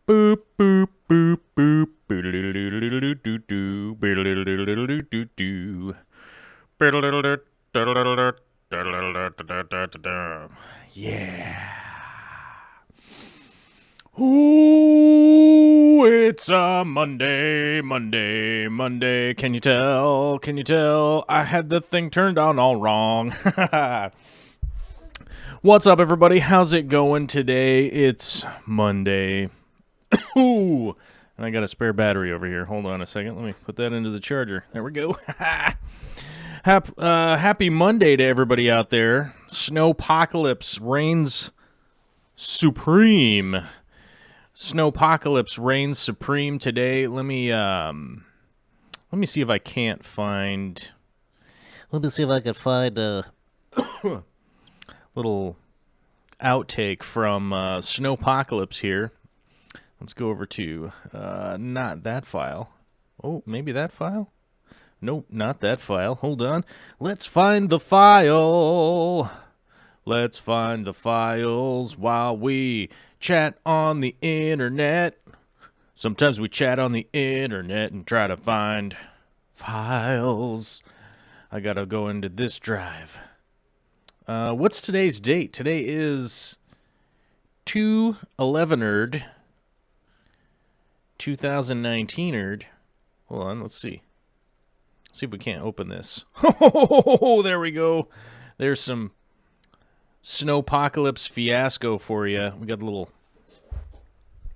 Boop boop boop boop. Yeah. Ooh, it's a Monday. Can you tell? I had the thing turned on all wrong. What's up, everybody? How's it going today? It's Monday. Ooh, and I got a spare battery over here. Hold on a second. Let me put that into the charger. There we go. Happy Monday to everybody out there. Snowpocalypse reigns supreme. Snowpocalypse reigns supreme today. Let me see if I can't find. Let me see if I can find a little outtake from Snowpocalypse here. Let's go over to not that file. Oh, maybe that file? Nope, not that file. Hold on. Let's find the file. Let's find the files while we chat on the internet. Sometimes we chat on the internet and try to find files. I gotta go into this drive. What's today's date? Today is 2/11/erd. 2019-erd. Hold on, let's see. See if we can't open this. Oh, there we go. There's some Snowpocalypse fiasco for you. We got a little...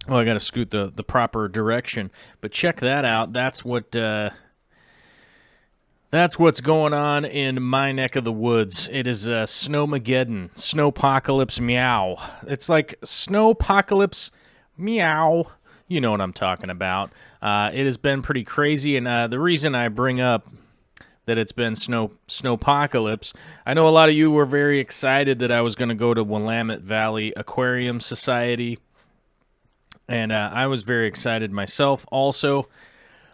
Oh, I got to scoot the proper direction. But check that out. That's what's going on in my neck of the woods. It is Snowmageddon. Snowpocalypse meow. It's like Snowpocalypse meow. You know what I'm talking about. It has been pretty crazy, and the reason I bring up that it's been Snowpocalypse, I know a lot of you were very excited that I was going to go to Willamette Valley Aquarium Society, and I was very excited myself also.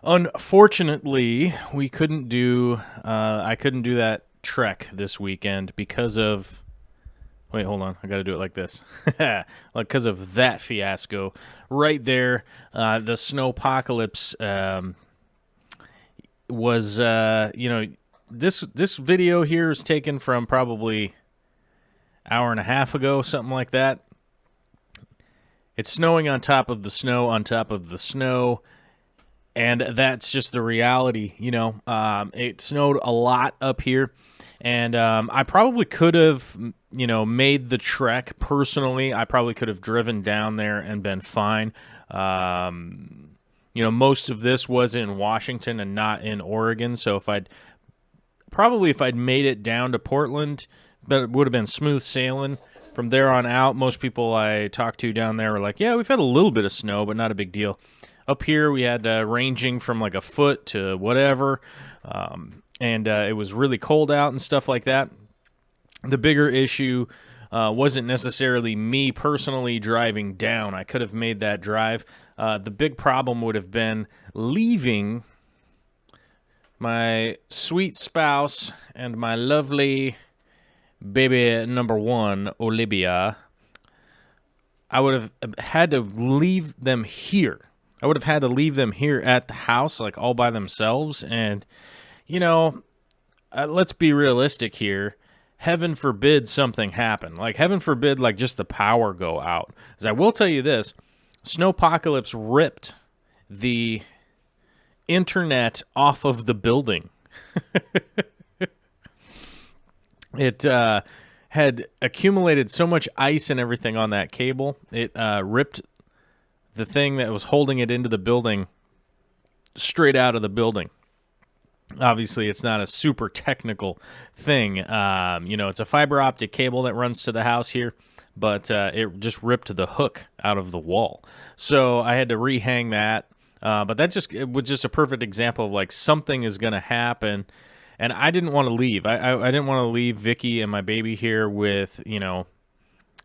Unfortunately, we couldn't do, I couldn't do that trek this weekend because of... Wait, hold on. I got to do it like this. Because of that fiasco. Right there, the Snowpocalypse was, this video here is taken from probably hour and a half ago, something like that. It's snowing on top of the snow on top of the snow. And that's just the reality, It snowed a lot up here. And I probably could have, made the trek personally. I probably could have driven down there and been fine. Most of this was in Washington and not in Oregon. So if I'd made it down to Portland, but it would have been smooth sailing. From there on out, most people I talked to down there were like, yeah, we've had a little bit of snow, but not a big deal. Up here, we had ranging from like a foot to whatever. And it was really cold out and stuff like that. The bigger issue wasn't necessarily me personally driving down. I could have made that drive. The big problem would have been leaving my sweet spouse and my lovely baby number one, Olivia. I would have had to leave them here. I would have had to leave them here at the house, like all by themselves. And, let's be realistic here. Heaven forbid something happen. Like, heaven forbid, like, just the power go out. Because I will tell you this, Snowpocalypse ripped the internet off of the building. It had accumulated so much ice and everything on that cable, it ripped the thing that was holding it into the building straight out of the building. Obviously, it's not a super technical thing. It's a fiber optic cable that runs to the house here, but it just ripped the hook out of the wall. So I had to rehang that. But it was just a perfect example of like something is going to happen. and I didn't want to leave. I didn't want to leave Vicky and my baby here with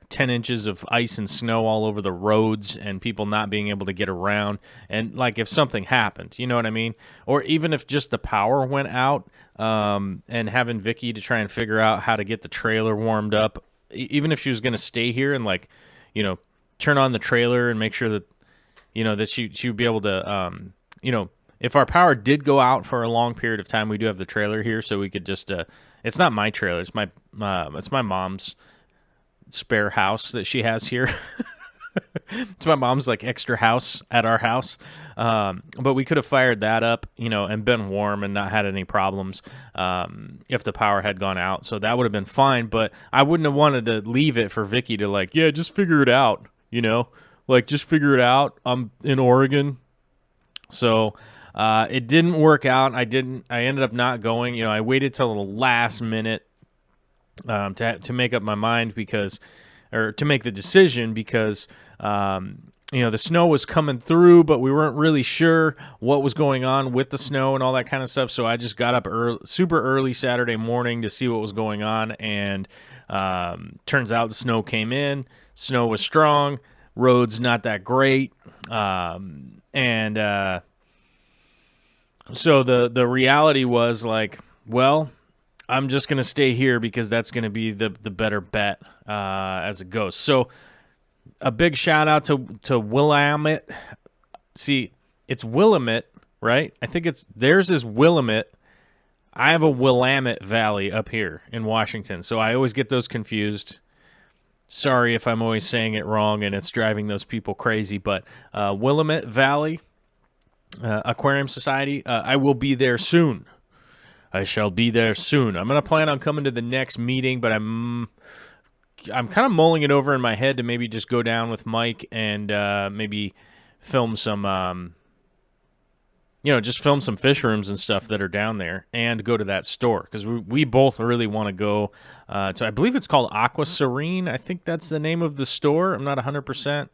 10 inches of ice and snow all over the roads and people not being able to get around. And like if something happened, you know what I mean? Or even if just the power went out, and having Vicky to try and figure out how to get the trailer warmed up, even if she was going to stay here and turn on the trailer and make sure that, that she would be able to, if our power did go out for a long period of time, we do have the trailer here, so we could just, it's not my trailer, it's my mom's spare house that she has here. It's my mom's extra house at our house, but we could have fired that up, and been warm and not had any problems if the power had gone out. So that would have been fine. But I wouldn't have wanted to leave it for Vicky to just figure it out, just figure it out. I'm in Oregon, so it didn't work out. I ended up not going. I waited till the last minute to make up my mind to make the decision because the snow was coming through, but we weren't really sure what was going on with the snow and all that kind of stuff. So I just got up super early Saturday morning to see what was going on, and turns out the snow came in. Snow was strong, roads not that great, and so the reality was well, I'm just going to stay here because that's going to be the better bet as it goes. So a big shout out to Willamette. See, it's Willamette, right? I think theirs is Willamette. I have a Willamette Valley up here in Washington, so I always get those confused. Sorry if I'm always saying it wrong and it's driving those people crazy, but Willamette Valley Aquarium Society, I will be there soon. I shall be there soon. I'm going to plan on coming to the next meeting, but I'm kind of mulling it over in my head to maybe just go down with Mike and maybe film some, just film some fish rooms and stuff that are down there and go to that store because we both really want to go. So I believe it's called Aqua Serene. I think that's the name of the store. I'm not 100%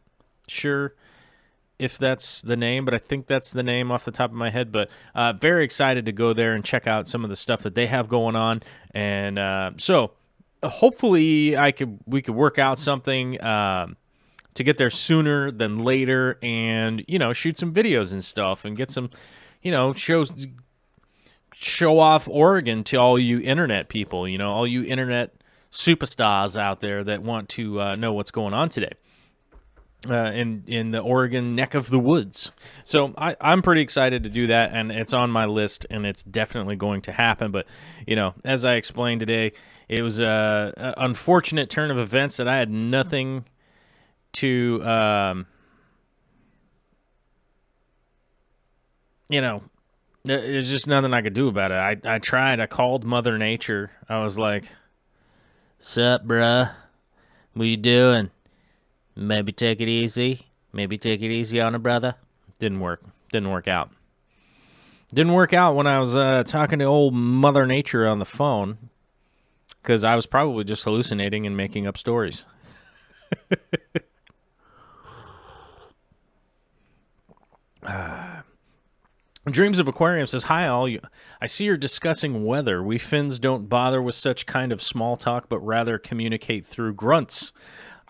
sure if that's the name, but I think that's the name off the top of my head. But very excited to go there and check out some of the stuff that they have going on. And so hopefully we could work out something to get there sooner than later, and shoot some videos and stuff and get some show off Oregon to all you internet people, all you internet superstars out there that want to know what's going on today. In the Oregon neck of the woods. So I'm pretty excited to do that, and it's on my list, and it's definitely going to happen. But, as I explained today, it was a unfortunate turn of events that I had nothing to, there's just nothing I could do about it. I tried. I called Mother Nature. I was like, "Sup, bruh? What you doing? Maybe take it easy. Maybe take it easy on a brother." Didn't work. Didn't work out. Didn't work out when I was talking to old Mother Nature on the phone, because I was probably just hallucinating and making up stories. Dreams of Aquarium says, "Hi all, I see you're discussing weather. We Finns don't bother with such kind of small talk, but rather communicate through grunts."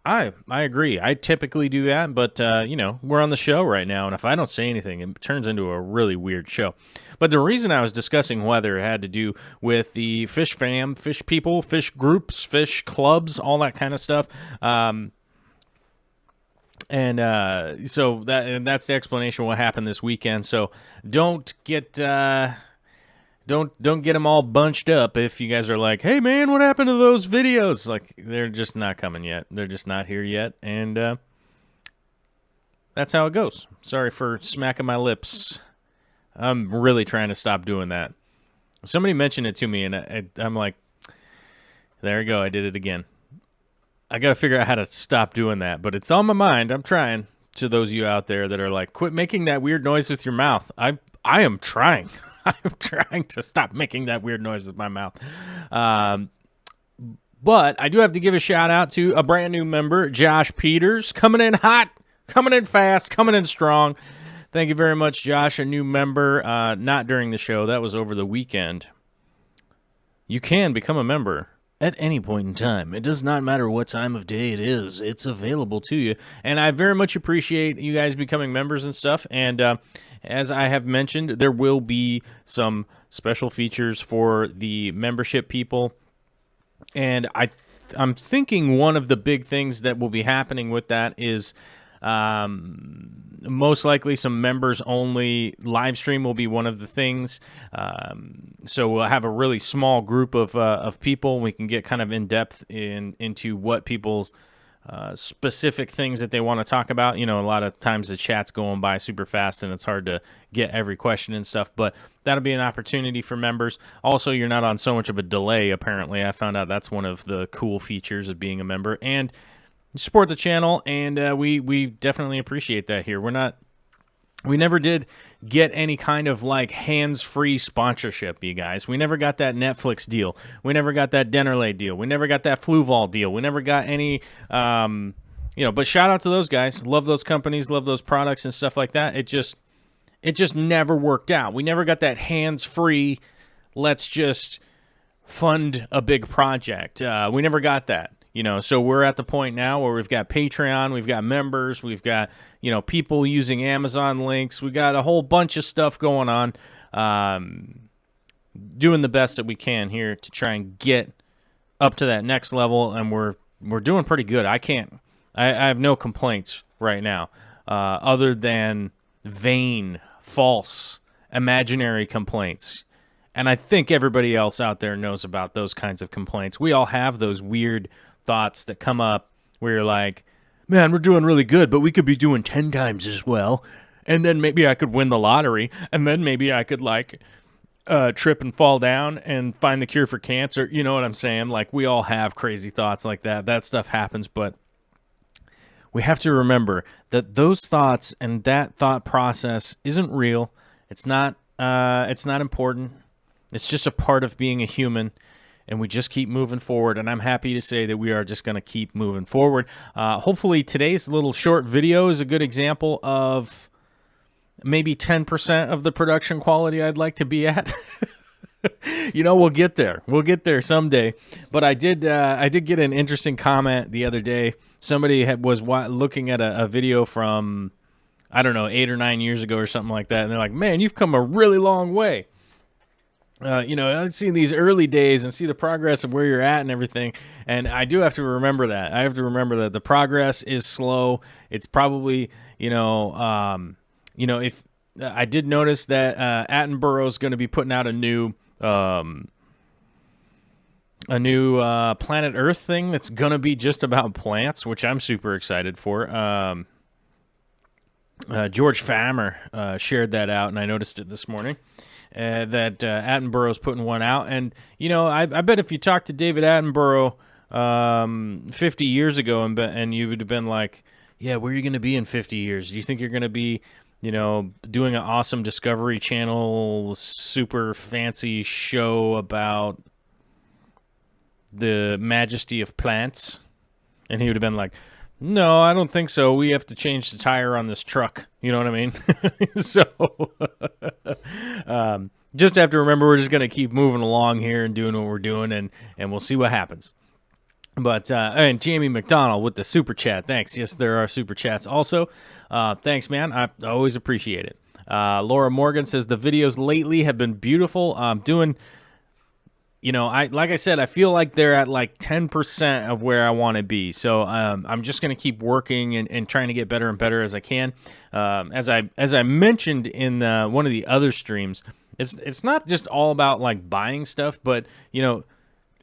I agree. I typically do that, but, we're on the show right now, and if I don't say anything, it turns into a really weird show. But the reason I was discussing weather had to do with the fish fam, fish people, fish groups, fish clubs, all that kind of stuff. So that's the explanation of what happened this weekend. So don't get... Don't get them all bunched up if you guys are like, "Hey man, what happened to those videos?" They're just not coming yet. They're just not here yet, and that's how it goes. Sorry for smacking my lips. I'm really trying to stop doing that. Somebody mentioned it to me, and I'm like, there you go. I did it again. I got to figure out how to stop doing that, but it's on my mind. I'm trying. To those of you out there that are like, "Quit making that weird noise with your mouth." I am trying. I'm trying to stop making that weird noise with my mouth. But I do have to give a shout out to a brand new member, Josh Peters, coming in hot, coming in fast, coming in strong. Thank you very much, Josh, a new member. Not during the show. That was over the weekend. you can become a member at any point in time. It does not matter what time of day it is. It's available to you. And I very much appreciate you guys becoming members and stuff. And as I have mentioned, there will be some special features for the membership people. And I'm thinking one of the big things that will be happening with that is most likely some members only live stream will be one of the things. So we'll have a really small group of people. We can get kind of in depth into what people's specific things that they want to talk about. You know, a lot of times the chat's going by super fast and it's hard to get every question and stuff, but that'll be an opportunity for members. Also, you're not on so much of a delay, apparently. I found out that's one of the cool features of being a member. And support the channel, and we definitely appreciate that here. We never did get any kind of like hands-free sponsorship, you guys. We never got that Netflix deal. We never got that Dennerlay deal. We never got that Fluval deal. We never got any, but shout out to those guys. Love those companies, love those products and stuff like that. It just never worked out. We never got that hands-free, let's just fund a big project. We never got that. You know, so we're at the point now where we've got Patreon, we've got members, we've got, people using Amazon links. We got a whole bunch of stuff going on, doing the best that we can here to try and get up to that next level, and we're doing pretty good. I have no complaints right now, other than vain, false, imaginary complaints. And I think everybody else out there knows about those kinds of complaints. We all have those weird thoughts that come up where you're like, man, we're doing really good, but we could be doing 10 times as well. And then maybe I could win the lottery. And then maybe I could trip and fall down and find the cure for cancer. You know what I'm saying? Like, we all have crazy thoughts like that. That stuff happens, but we have to remember that those thoughts and that thought process isn't real. It's not important. It's just a part of being a human, and we just keep moving forward, and I'm happy to say that we are just going to keep moving forward. Hopefully today's little short video is a good example of maybe 10% of the production quality I'd like to be at. We'll get there. We'll get there someday. But I did get an interesting comment the other day. Somebody was looking at a video from, I don't know, 8 or 9 years ago or something like that, and they're like, man, you've come a really long way. I've seen these early days and see the progress of where you're at and everything. And I do have to remember that. I have to remember that the progress is slow. It's probably, if I did notice that Attenborough is going to be putting out a new Planet Earth thing that's going to be just about plants, which I'm super excited for. George Famer shared that out, and I noticed it this morning. That Attenborough's putting one out. And, I bet if you talked to David Attenborough 50 years ago and you would have been like, yeah, where are you going to be in 50 years? Do you think you're going to be, doing an awesome Discovery Channel super fancy show about the majesty of plants? And he would have been like, no, I don't think so. We have to change the tire on this truck. You know what I mean? So, just have to remember we're just going to keep moving along here and doing what we're doing, and we'll see what happens. But, and Jamie McDonald with the super chat. Thanks. Yes, there are super chats also. Thanks, man. I always appreciate it. Laura Morgan says the videos lately have been beautiful. Doing... like I said, I feel like they're at like 10% of where I want to be. So I'm just going to keep working and trying to get better and better as I can. As I mentioned in one of the other streams, it's not just all about like buying stuff, but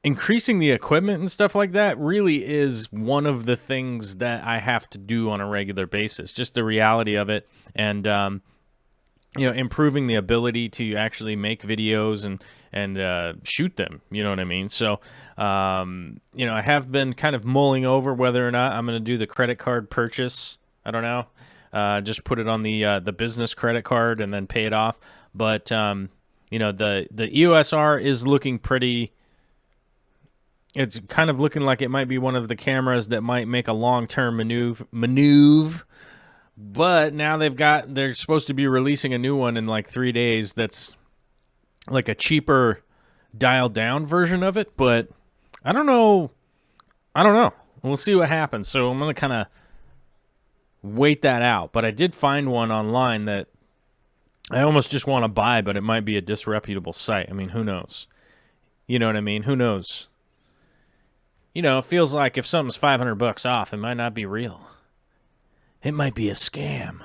increasing the equipment and stuff like that really is one of the things that I have to do on a regular basis. Just the reality of it, and improving the ability to actually make videos and shoot them, you know what I mean? So, I have been kind of mulling over whether or not I'm going to do the credit card purchase. I don't know. Just put it on the business credit card and then pay it off. But, the EOS-R is looking pretty... It's kind of looking like it might be one of the cameras that might make a long-term maneuver. But now they're supposed to be releasing a new one in like 3 days that's like a cheaper dialed down version of it, but I don't know. We'll see what happens. So I'm going to kind of wait that out. But I did find one online that I almost just want to buy, but it might be a disreputable site. I mean, who knows? You know what I mean? Who knows? You know, it feels like if something's $500 off, it might not be real. It might be a scam.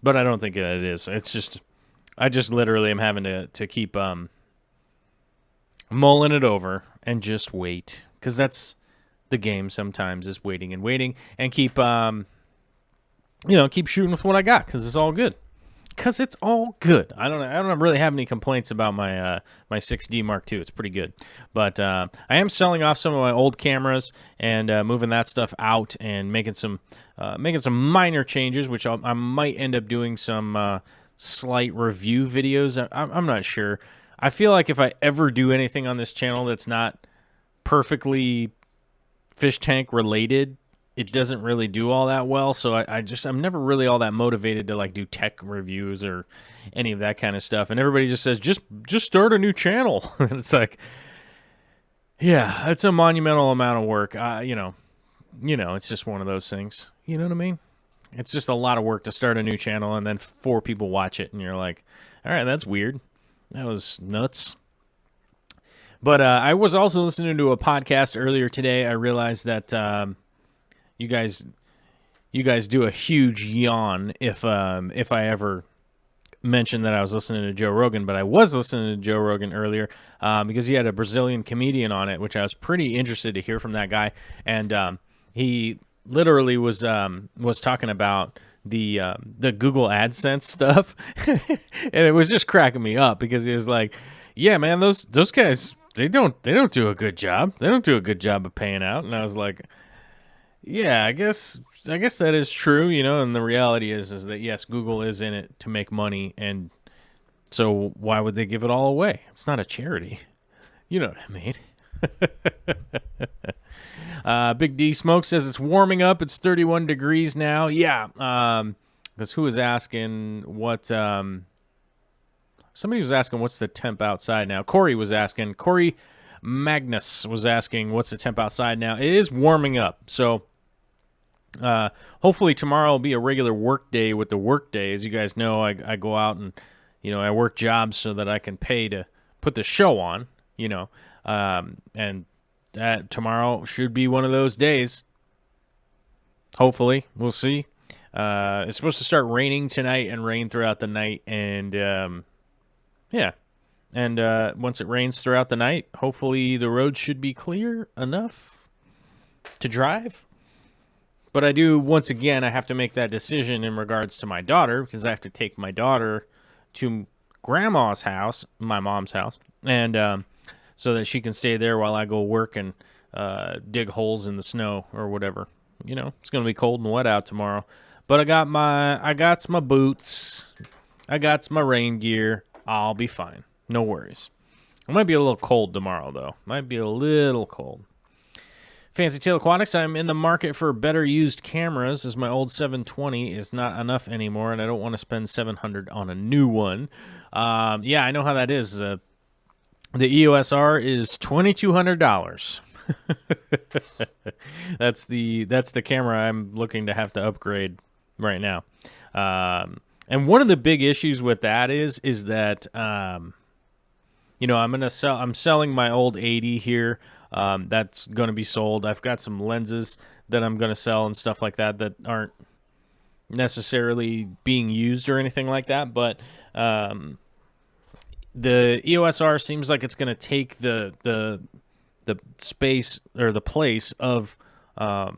But I don't think it is. It's just, I just literally am having to keep mulling it over and just wait. Because that's the game sometimes, is waiting and keep, keep shooting with what I got, because it's all good. Because it's all good. I don't really have any complaints about my my 6D Mark II. It's pretty good. But I am selling off some of my old cameras and moving that stuff out and making some minor changes, which I might end up doing some slight review videos. I'm not sure. I feel like if I ever do anything on this channel that's not perfectly fish tank related, it doesn't really do all that well. So I'm never really all that motivated to like do tech reviews or any of that kind of stuff. And everybody just says, just start a new channel. And it's like, yeah, it's a monumental amount of work. It's just one of those things. You know what I mean? It's just a lot of work to start a new channel and then 4 people watch it. And you're like, all right, that's weird. That was nuts. But I was also listening to a podcast earlier today. I realized that you guys do a huge yawn if I ever mention that I was listening to Joe Rogan. But I was listening to Joe Rogan earlier because he had a Brazilian comedian on it, which I was pretty interested to hear from that guy. And he literally was talking about the Google AdSense stuff, and it was just cracking me up because he was like, "Yeah, man, those guys." They don't do a good job. They don't do a good job of paying out. And I was like, yeah, I guess that is true, and the reality is that yes, Google is in it to make money, and so why would they give it all away? It's not a charity. You know what I mean? Big D Smoke says it's warming up. It's 31 degrees now. Yeah. Because who was asking what somebody was asking what's the temp outside now. Corey Magnus was asking what's the temp outside now. It is warming up. So hopefully tomorrow will be a regular work day with the work day. As you guys know, I go out and, I work jobs so that I can pay to put the show on, and that tomorrow should be one of those days. Hopefully. We'll see. It's supposed to start raining tonight and rain throughout the night. And, yeah. And once it rains throughout the night, hopefully the roads should be clear enough to drive. But I do, once again, I have to make that decision in regards to my daughter, because I have to take my daughter to grandma's house, my mom's house, and so that she can stay there while I go work and dig holes in the snow or whatever. It's going to be cold and wet out tomorrow. But I got my boots. I got my rain gear. I'll be fine. No worries. It might be a little cold tomorrow, though. Might be a little cold. Fancy Tail Aquatics, I'm in the market for better used cameras, as my old 720 is not enough anymore, and I don't want to spend $700 on a new one. Yeah, I know how that is. The EOS R is $2,200. That's the camera I'm looking to have to upgrade right now. And one of the big issues with that is that I'm selling my old 80 here. That's going to be sold. I've got some lenses that I'm going to sell and stuff like that aren't necessarily being used or anything like that. But the EOS R seems like it's going to take the space or the place of the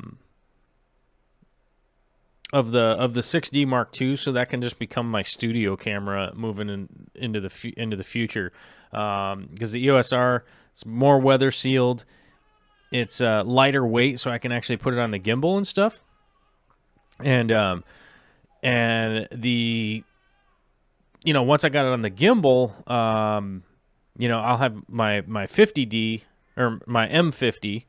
6D Mark II, so that can just become my studio camera moving into the future. Because the EOS R is more weather sealed, it's lighter weight, so I can actually put it on the gimbal and stuff. And the once I got it on the gimbal, I'll have my 50D or my M50,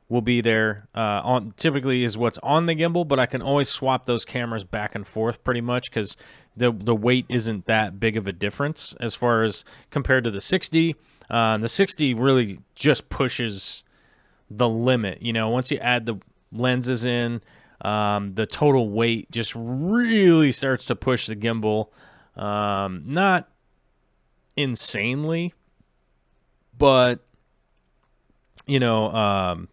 will be there on typically is what's on the gimbal, but I can always swap those cameras back and forth pretty much because the weight isn't that big of a difference as far as compared to the 60. The 60 really just pushes the limit. You know, once you add the lenses in, the total weight just really starts to push the gimbal. Not insanely, but you know,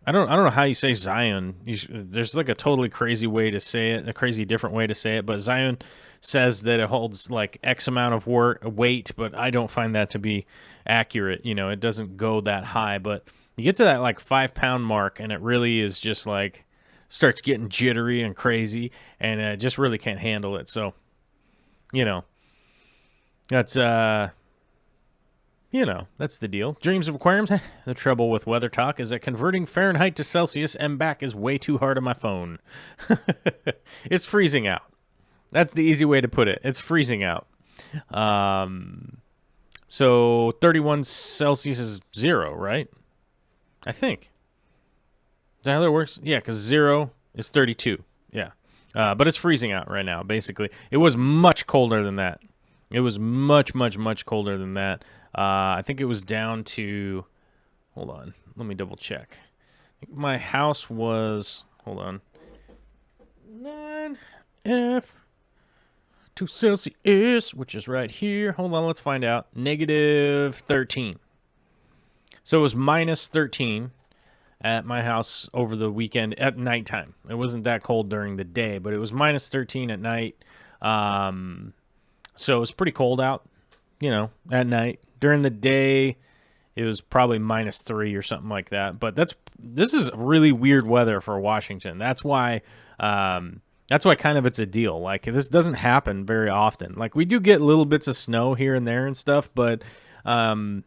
I don't know how you say Zion. There's like a totally crazy way to say it, a crazy different way to say it. But Zion says that it holds like X amount of weight, but I don't find that to be accurate. You know, it doesn't go that high. But you get to that like 5 pound mark, and it really is just like starts getting jittery and crazy, and it just really can't handle it. So, you know, that's you know, that's the deal. Dreams of aquariums. The trouble with weather talk is that converting Fahrenheit to Celsius and back is way too hard on my phone. It's freezing out. That's the easy way to put it. It's freezing out. So 31 Celsius is 0, right? I think. Is that how that works? Yeah, because 0 is 32. Yeah. But it's freezing out right now, basically. It was much colder than that. It was much, much, much colder than that. I think it was down to, hold on, let me double check. I think my house was, hold on, 9F to Celsius, which is right here. Hold on, let's find out. Negative 13. So it was minus 13 at my house over the weekend at nighttime. It wasn't that cold during the day, but it was minus 13 at night. So it was pretty cold out, you know, at night. During the day, it was probably minus 3 or something like that. But this is really weird weather for Washington. That's why kind of it's a deal. Like, this doesn't happen very often. Like, we do get little bits of snow here and there and stuff, but not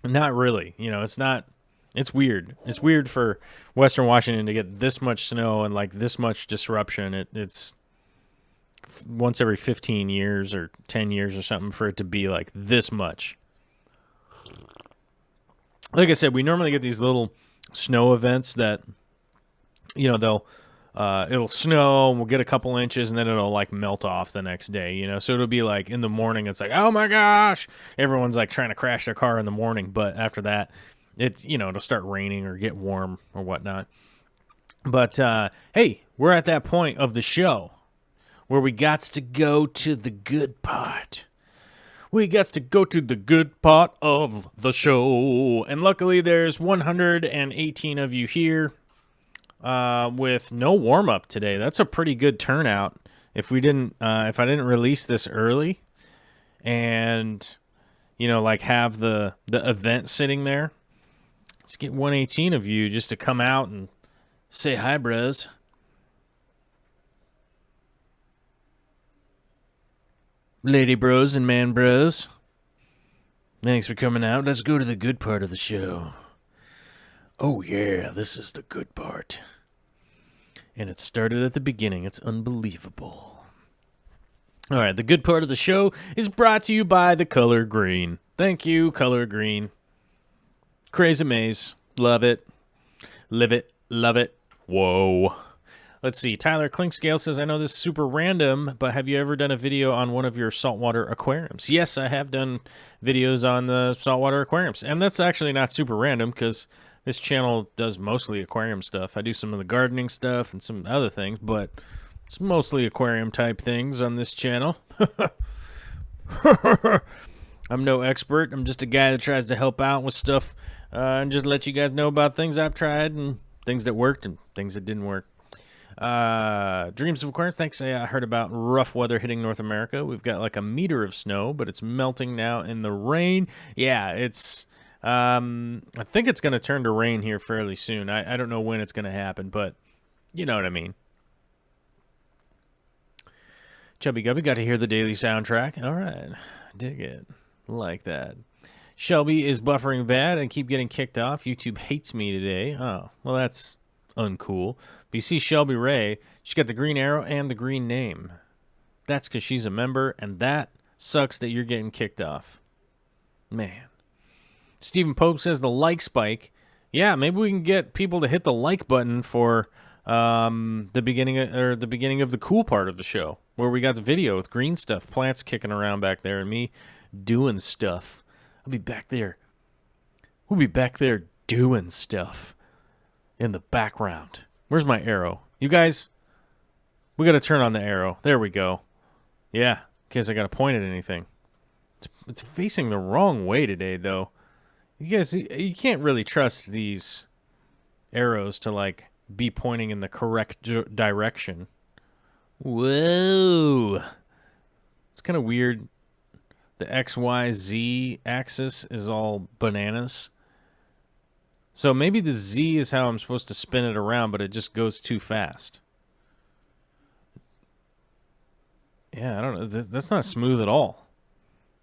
really. You know, it's weird. It's weird for Western Washington to get this much snow and like this much disruption. It's once every 15 years or 10 years or something for it to be like this much. Like I said, we normally get these little snow events that, you know, it'll snow and we'll get a couple inches and then it'll like melt off the next day, you know? So it'll be like in the morning, it's like, oh my gosh, everyone's like trying to crash their car in the morning. But after that, it's, you know, it'll start raining or get warm or whatnot. But, hey, we're at that point of the show where we got to go to the good part. We got to go to the good part of the show. And luckily there's 118 of you here with no warm-up today. That's a pretty good turnout. If I didn't release this early and, you know, like have the event sitting there, let's get 118 of you just to come out and say hi, bros. Lady bros and man bros, thanks for coming out. Let's go to the good part of the show. Oh yeah, this is the good part. And it started at the beginning. It's unbelievable. All right, the good part of the show is brought to you by the color green. Thank you, color green. Crazy maze. Love it. Live it. Love it. Whoa. Let's see. Tyler Clinkscale says, I know this is super random, but have you ever done a video on one of your saltwater aquariums? Yes, I have done videos on the saltwater aquariums. And that's actually not super random because this channel does mostly aquarium stuff. I do some of the gardening stuff and some other things, but it's mostly aquarium type things on this channel. I'm no expert. I'm just a guy that tries to help out with stuff and just let you guys know about things I've tried and things that worked and things that didn't work. Dreams of Aquariums, thanks. I heard about rough weather hitting North America. We've got like a meter of snow, but it's melting now in the rain. Yeah, it's I think it's going to turn to rain here fairly soon. I don't know when it's going to happen, but you know what I mean. Chubby Gubby got to hear the daily soundtrack. All right, dig it. Like that. Shelby is buffering bad and keep getting kicked off. YouTube hates me today. Oh, well, that's uncool. But you see Shelby Ray, she's got the green arrow and the green name. That's because she's a member, and that sucks that you're getting kicked off. Man. Stephen Pope says the like spike yeah, maybe we can get people to hit the like button for the beginning of the cool part of the show, where we got the video with green stuff, plants kicking around back there, and me doing stuff. I'll be back there. We'll be back there doing stuff in the background. Where's my arrow? You guys, we got to turn on the arrow. There we go. Yeah, in case I got to point at anything. It's facing the wrong way today, though. You guys, you can't really trust these arrows to, like, be pointing in the correct direction. Whoa. It's kind of weird. The XYZ axis is all bananas. So maybe the Z is how I'm supposed to spin it around, but it just goes too fast. Yeah, I don't know. That's not smooth at all.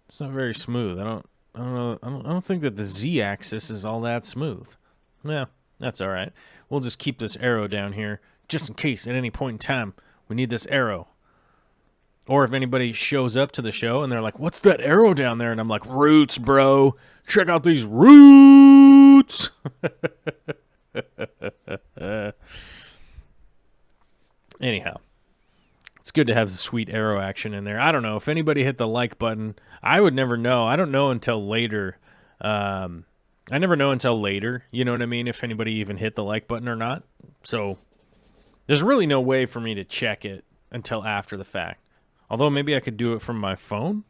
It's not very smooth. I don't know. I don't think that the Z-axis is all that smooth. Yeah, that's all right. We'll just keep this arrow down here just in case at any point in time we need this arrow. Or if anybody shows up to the show and they're like, "What's that arrow down there?" And I'm like, "Roots, bro. Check out these roots." Anyhow. It's good to have the sweet arrow action in there. I don't know. If anybody hit the like button, I would never know. I don't know until later. I never know until later, you know what I mean, if anybody even hit the like button or not. So there's really no way for me to check it until after the fact. Although maybe I could do it from my phone.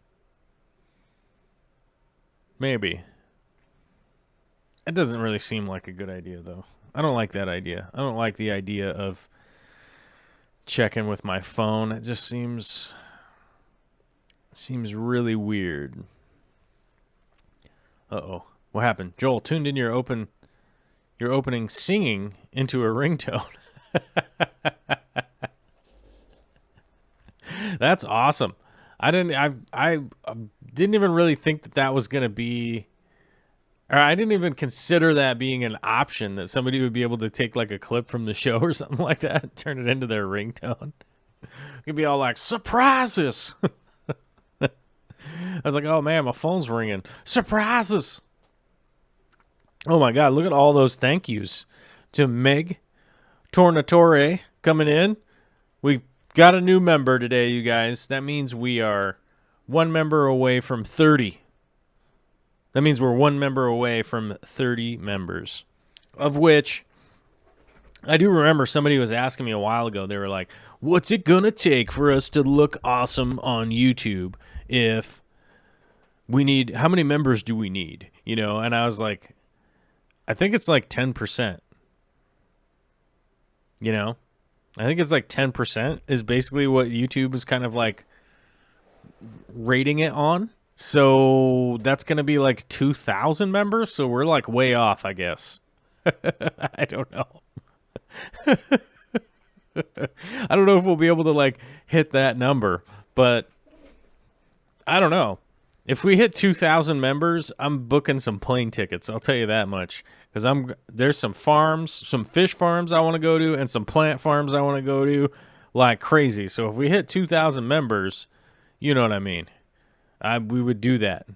Maybe. It doesn't really seem like a good idea, though. I don't like that idea. I don't like the idea of checking with my phone. It just seems really weird. Uh-oh. What happened? Joel tuned in your opening singing into a ringtone. That's awesome. I didn't even really think that was going to be, or I didn't even consider that being an option, that somebody would be able to take like a clip from the show or something like that and turn it into their ringtone. It could be all like, surprises. I was like, oh man, my phone's ringing. Surprises. Oh my God, look at all those thank yous to Meg Tornatore coming in. We got a new member today, you guys. That means we are one member away from 30. That means we're one member away from 30 members, of which I do remember somebody was asking me a while ago. They were like, what's it going to take for us to look awesome on YouTube if we need, how many members do we need? You know, and I was like, I think it's like 10%. You know, I think it's like 10% is basically what YouTube is kind of like rating it on. So that's going to be like 2,000 members. So we're like way off, I guess. I don't know. I don't know if we'll be able to like hit that number, but I don't know. If we hit 2,000 members, I'm booking some plane tickets. I'll tell you that much. Because there's some farms, some fish farms I want to go to, and some plant farms I want to go to like crazy. So if we hit 2,000 members, you know what I mean. We would do that.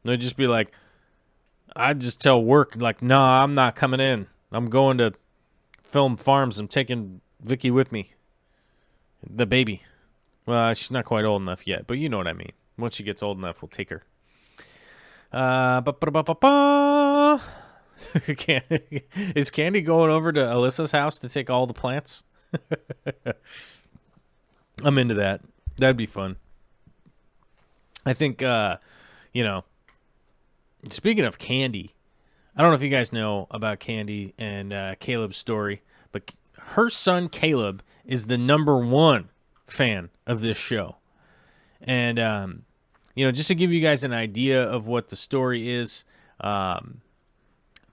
It'd just be like, I'd just tell work, like, nah, I'm not coming in. I'm going to film farms. I'm taking Vicky with me. The baby. Well, she's not quite old enough yet, but you know what I mean. Once she gets old enough, we'll take her. Is Candy going over to Alyssa's house to take all the plants? I'm into that. That'd be fun. I think, you know, speaking of Candy, I don't know if you guys know about Candy and Caleb's story, but her son Caleb is the #1 fan of this show. And, you know, just to give you guys an idea of what the story is,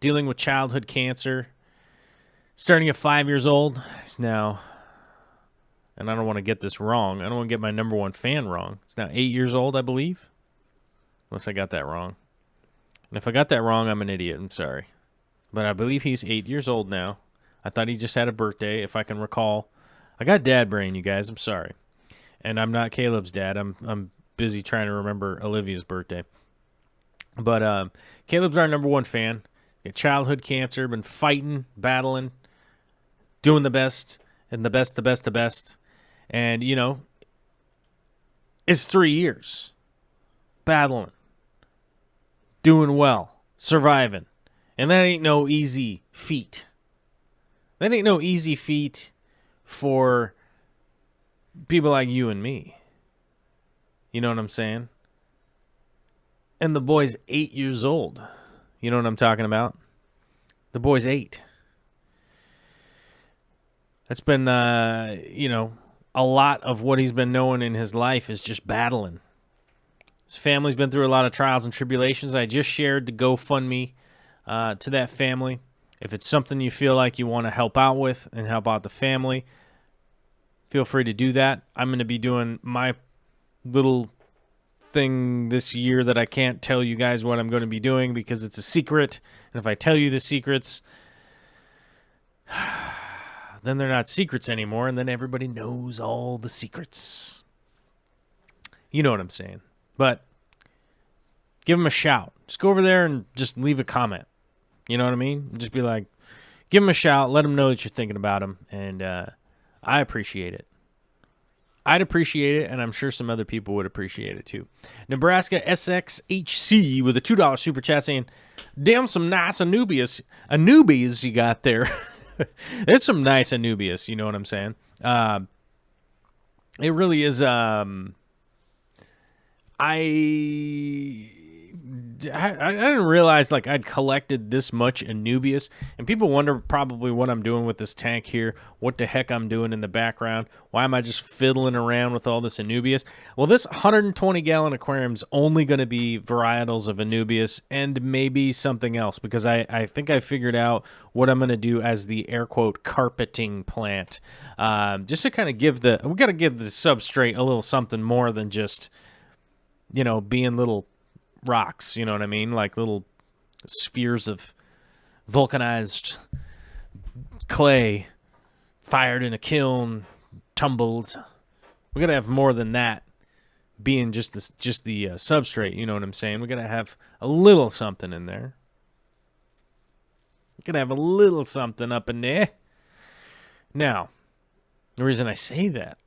dealing with childhood cancer, starting at 5 years old. He's now, and I don't want to get this wrong. I don't want to get my #1 fan wrong. He's now 8 years old, I believe. Unless I got that wrong. And if I got that wrong, I'm an idiot. I'm sorry. But I believe he's 8 years old now. I thought he just had a birthday, if I can recall. I got dad brain, you guys. I'm sorry. And I'm not Caleb's dad. I'm busy trying to remember Olivia's birthday. But Caleb's our #1 fan. Got childhood cancer, been fighting, battling, doing the best, and the best. And, you know, it's 3 years battling, doing well, surviving. And that ain't no easy feat. That ain't no easy feat for people like you and me. You know what I'm saying? And the boy's 8 years old. You know what I'm talking about? The boy's 8. That's been, you know, a lot of what he's been knowing in his life is just battling. His family's been through a lot of trials and tribulations. I just shared the GoFundMe to that family. If it's something you feel like you want to help out with and help out the family, feel free to do that. I'm going to be doing my little thing this year that I can't tell you guys what I'm going to be doing because it's a secret. And if I tell you the secrets, then they're not secrets anymore, and then everybody knows all the secrets. You know what I'm saying. But give them a shout. Just go over there and just leave a comment. You know what I mean? Just be like, give them a shout. Let them know that you're thinking about them, and I appreciate it. I'd appreciate it, and I'm sure some other people would appreciate it too. Nebraska SXHC with a $2 super chat saying, damn, some nice Anubias you got there. There's some nice Anubias, you know what I'm saying? It really is. I didn't realize like I'd collected this much Anubias, and people wonder probably what I'm doing with this tank here, what the heck I'm doing in the background, why am I just fiddling around with all this Anubias? Well, this 120-gallon aquarium is only going to be varietals of Anubias and maybe something else, because I think I figured out what I'm going to do as the air quote carpeting plant, just to kind of give we got to give the substrate a little something more than just, you know, being little rocks, you know what I mean? Like little spheres of vulcanized clay fired in a kiln, tumbled. We got to have more than that being just the substrate, you know what I'm saying? We got to have a little something in there. We got to have a little something up in there. Now, the reason I say that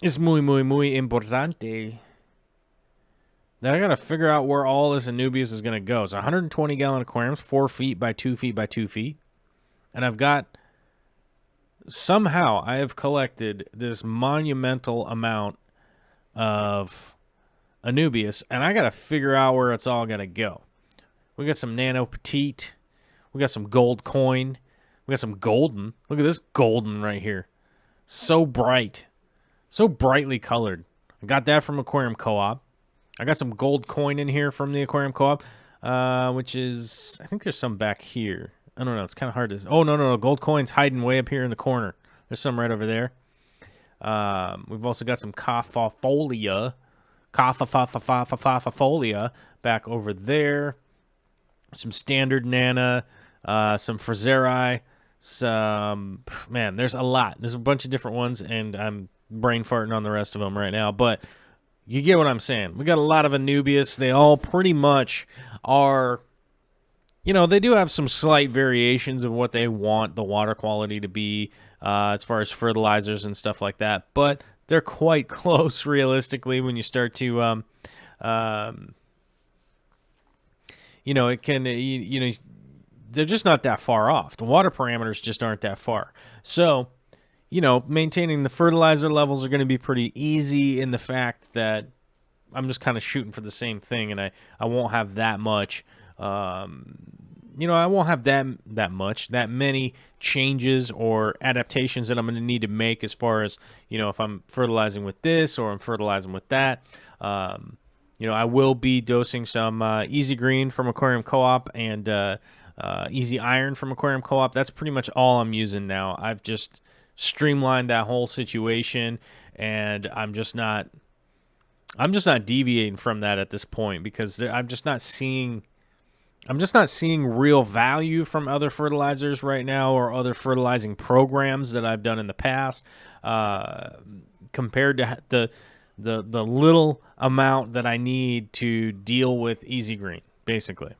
is muy importante. Then I got to figure out where all this Anubias is going to go. It's 120-gallon aquariums, 4 feet by 2 feet by 2 feet. And somehow I have collected this monumental amount of Anubias, and I got to figure out where it's all going to go. We got some nano petite. We got some gold coin. We got some golden. Look at this golden right here. So bright. So brightly colored. I got that from Aquarium Co-op. I got some gold coin in here from the Aquarium Co-op, which is, I think there's some back here. I don't know. It's kind of hard to... Oh, no. Gold coin's hiding way up here in the corner. There's some right over there. We've also got some Cophafolia back over there. Some standard Nana, some Fraseri, some... Man, there's a lot. There's a bunch of different ones, and I'm brain farting on the rest of them right now, but... You get what I'm saying. We got a lot of Anubias. They all pretty much are, you know, they do have some slight variations of what they want the water quality to be as far as fertilizers and stuff like that. But they're quite close, realistically, when you start to, you know, it can, you know, they're just not that far off. The water parameters just aren't that far. So... You know, maintaining the fertilizer levels are going to be pretty easy in the fact that I'm just kind of shooting for the same thing, and I won't have that much, you know, I won't have that many changes or adaptations that I'm going to need to make as far as, you know, if I'm fertilizing with this or I'm fertilizing with that. You know, I will be dosing some Easy Green from Aquarium Co-op and Easy Iron from Aquarium Co-op. That's pretty much all I'm using now. I've just... streamlined that whole situation, and I'm just not deviating from that at this point, because I'm just not seeing real value from other fertilizers right now, or other fertilizing programs that I've done in the past, compared to the little amount that I need to deal with Easy Green, basically.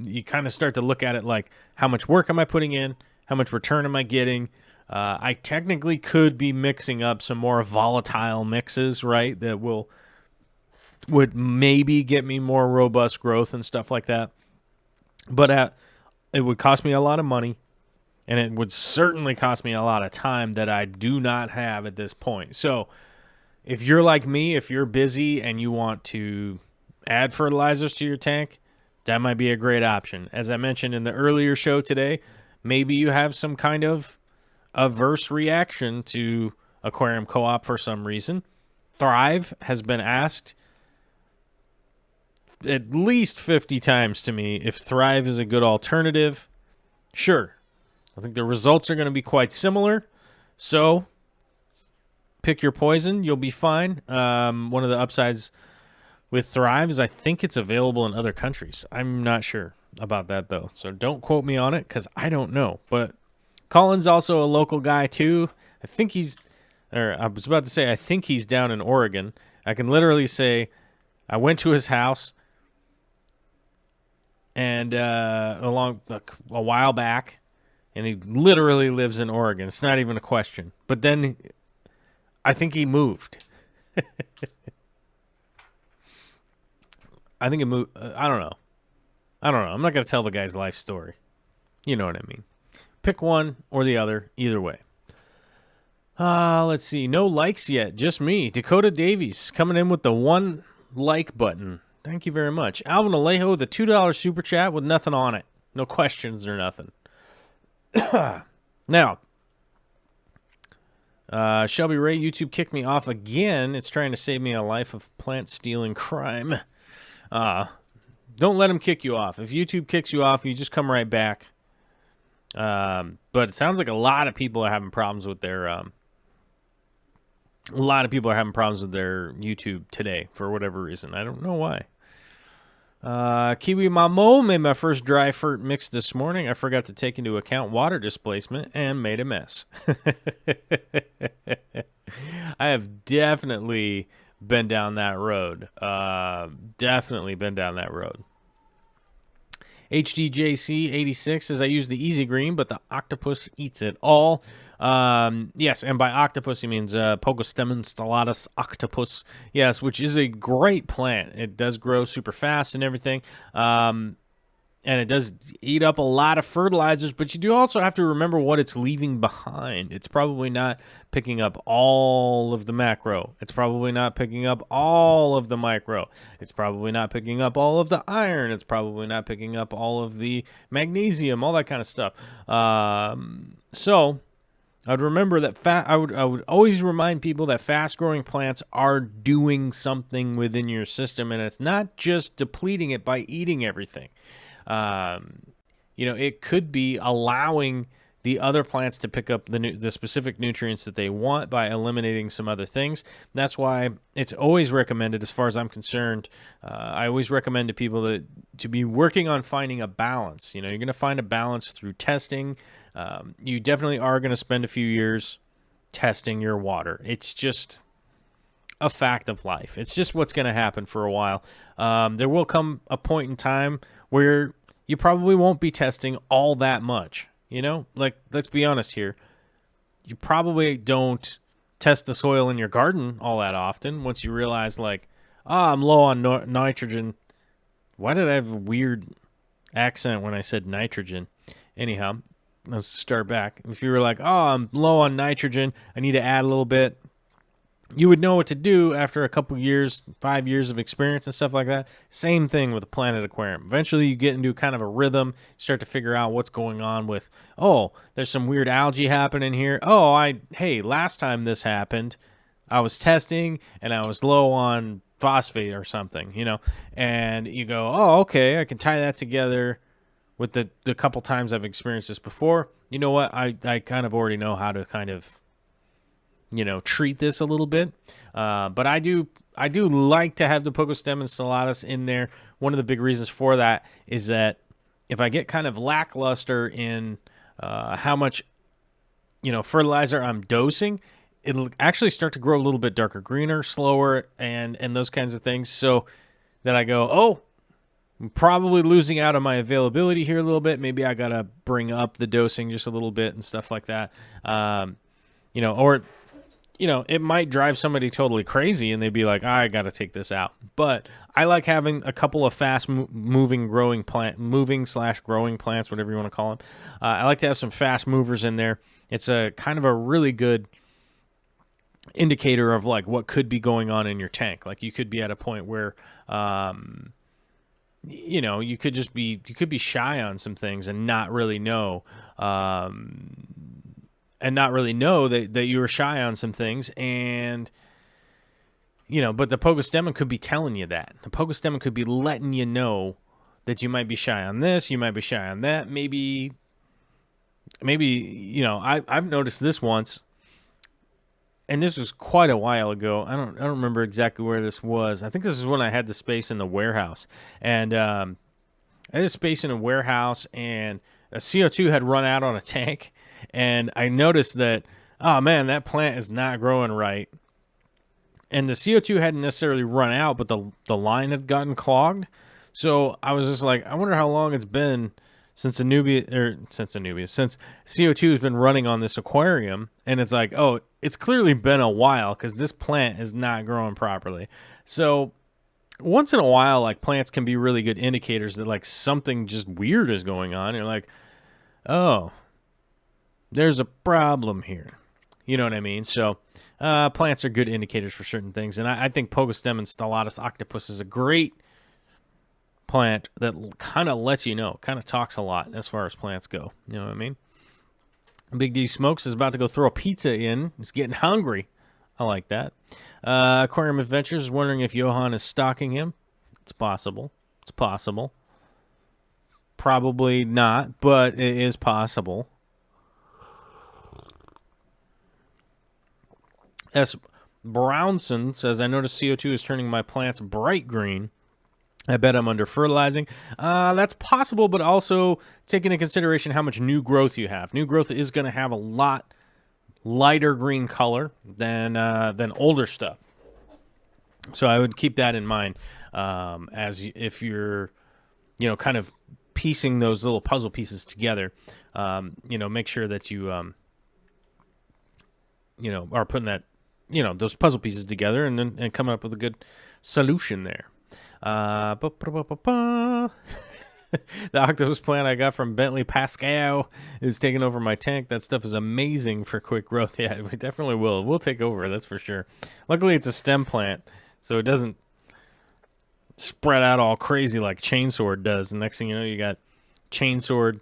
You kind of start to look at it like, how much work am I putting in? How much return am I getting? I technically could be mixing up some more volatile mixes, right? That would maybe get me more robust growth and stuff like that. But it would cost me a lot of money, and it would certainly cost me a lot of time that I do not have at this point. So if you're like me, if you're busy and you want to add fertilizers to your tank, that might be a great option. As I mentioned in the earlier show today, maybe you have some kind of averse reaction to Aquarium Co-op for some reason. Thrive has been asked at least 50 times to me if Thrive is a good alternative. Sure. I think the results are going to be quite similar. So pick your poison. You'll be fine. One of the upsides with Thrive is I think it's available in other countries. I'm not sure about that, though. So don't quote me on it because I don't know. But Colin's also a local guy, too. I think I was about to say, I think he's down in Oregon. I can literally say I went to his house and a while back, and he literally lives in Oregon. It's not even a question. But then I think he moved. I think it moved. I don't know. I'm not going to tell the guy's life story. You know what I mean. Pick one or the other. Either way. Let's see. No likes yet. Just me. Dakota Davies coming in with the 1 like button. Thank you very much. Alvin Alejo with a $2 super chat with nothing on it. No questions or nothing. Now, Shelby Ray, YouTube kicked me off again. It's trying to save me a life of plant stealing crime. Don't let them kick you off. If YouTube kicks you off, you just come right back. But it sounds like a lot of people are having problems with their YouTube today for whatever reason. I don't know why. Kiwi Mamo made my first dry fert mix this morning. I forgot to take into account water displacement and made a mess. I have definitely been down that road. HDJC86 says, I use the Easy Green, but the octopus eats it all. Yes, and by octopus he means Pogostemon stellatus octopus. Yes, which is a great plant. It does grow super fast and everything. And it does eat up a lot of fertilizers, but you do also have to remember what it's leaving behind. It's probably not picking up all of the macro. It's probably not picking up all of the micro. It's probably not picking up all of the iron. It's probably not picking up all of the magnesium, all that kind of stuff. So I'd remember that I would always remind people that fast-growing plants are doing something within your system, and it's not just depleting it by eating everything. It could be allowing the other plants to pick up the specific nutrients that they want by eliminating some other things. That's why it's always recommended, as far as I'm concerned, I always recommend to people to be working on finding a balance. You're going to find a balance through testing. You definitely are going to spend a few years testing your water. It's just a fact of life. It's just what's going to happen for a while. There will come a point in time where you probably won't be testing all that much. Let's be honest here. You probably don't test the soil in your garden all that often once you realize, I'm low on nitrogen. Why did I have a weird accent when I said nitrogen? Anyhow, let's start back. If you were like, I'm low on nitrogen, I need to add a little bit, you would know what to do after a couple years, 5 years of experience and stuff like that. Same thing with a Planet Aquarium. Eventually you get into kind of a rhythm, start to figure out what's going on with, there's some weird algae happening here. Last time this happened, I was testing and I was low on phosphate or something, and you go, okay, I can tie that together with the couple times I've experienced this before. You know what? I kind of already know how to kind of treat this a little bit. But I do like to have the Pogostemon stellatus in there. One of the big reasons for that is that if I get kind of lackluster in how much, fertilizer I'm dosing, it'll actually start to grow a little bit darker greener, slower, and those kinds of things. So that I go, I'm probably losing out on my availability here a little bit. Maybe I got to bring up the dosing just a little bit and stuff like that. Or it might drive somebody totally crazy and they'd be like, I got to take this out. But I like having a couple of fast moving growing plants, whatever you want to call them. I like to have some fast movers in there. It's a kind of a really good indicator of like what could be going on in your tank. Like you could be at a point where, you could be shy on some things and not really know, that you were shy on some things. And, but the Pogostemon could be telling you that. The Pogostemon could be letting you know that you might be shy on this, you might be shy on that. Maybe, I've noticed this once, and this was quite a while ago. I don't remember exactly where this was. I think this is when I had the space in the warehouse. And I had a space in a warehouse, and a CO2 had run out on a tank. And I noticed that, oh man, that plant is not growing right. And the CO2 hadn't necessarily run out, but the line had gotten clogged. So I was just like, I wonder how long it's been since CO2 has been running on this aquarium. And it's like, oh, it's clearly been a while because this plant is not growing properly. So once in a while, like plants can be really good indicators that like something just weird is going on. You're like, oh, there's a problem here. You know what I mean? So plants are good indicators for certain things. And I think Pogostemon stellatus octopus is a great plant that kind of lets you know, kind of talks a lot as far as plants go. You know what I mean? Big D Smokes is about to go throw a pizza in. He's getting hungry. I like that. Aquarium Adventures is wondering if Johan is stalking him. It's possible. It's possible. Probably not, but it is possible. S. Brownson says, I noticed CO2 is turning my plants bright green. I bet I'm under fertilizing. That's possible, but also take into consideration how much new growth you have. New growth is going to have a lot lighter green color than older stuff. So I would keep that in mind as if you're, kind of piecing those little puzzle pieces together. Make sure that you, are putting that, those puzzle pieces together and coming up with a good solution there. The octopus plant I got from Bentley Pascal is taking over my tank. That stuff is amazing for quick growth. Yeah, we definitely will. We'll take over, that's for sure. Luckily, it's a stem plant, so it doesn't spread out all crazy like chainsword does. And next thing you know, you got chainsword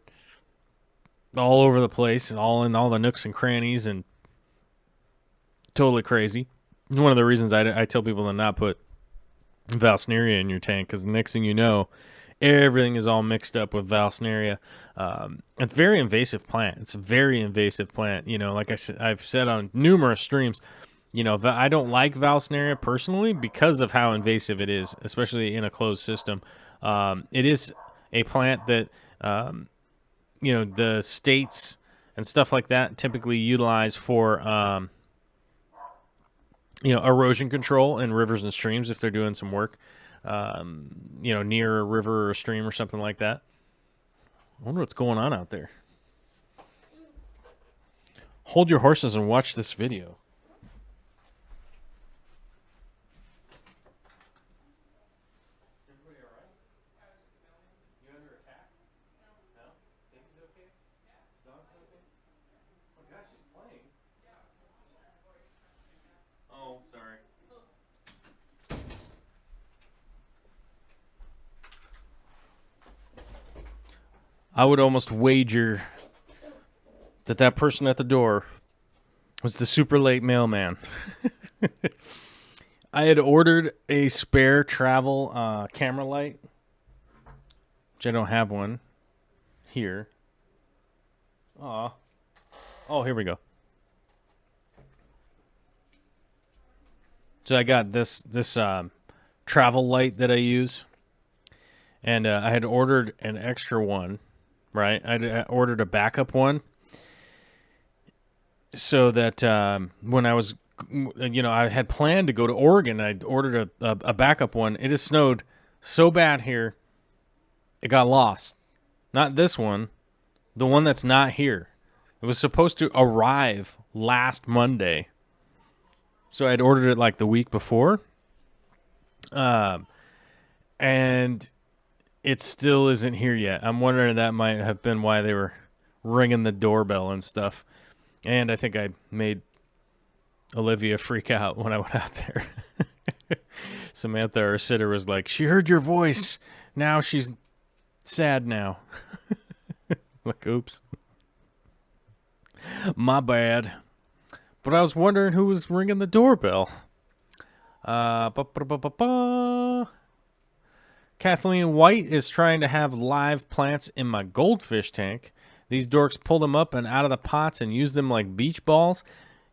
all over the place and all in all the nooks and crannies and totally crazy. It's one of the reasons I tell people to not put Valsneria in your tank, because the next thing you know, everything is all mixed up with Valsneria. It's a very invasive plant. It's a very invasive plant. Like I've said on numerous streams, I don't like Valsneria personally because of how invasive it is, especially in a closed system. It is a plant that, the states and stuff like that typically utilize for, erosion control in rivers and streams if they're doing some work, near a river or a stream or something like that. I wonder what's going on out there. Hold your horses and watch this video. Everybody all right? You under attack? No? Think he's okay? Dog's okay? Oh gosh, he's playing. Oh, sorry. I would almost wager that person at the door was the super late mailman. I had ordered a spare travel camera light, which I don't have one here. Aw. Oh, here we go. So I got this travel light that I use, and I had ordered an extra one, right? I ordered a backup one so that when I was, I had planned to go to Oregon. I'd ordered a backup one. It has snowed so bad here It got lost. Not this one. The one that's not here. It was supposed to arrive last Monday. So I'd ordered it like the week before. And it still isn't here yet. I'm wondering that might have been why they were ringing the doorbell and stuff. And I think I made Olivia freak out when I went out there. Samantha, our sitter, was like, she heard your voice. Now she's sad now. Like, oops. My bad. But I was wondering who was ringing the doorbell. Kathleen White is trying to have live plants in my goldfish tank. These dorks pull them up and out of the pots and use them like beach balls.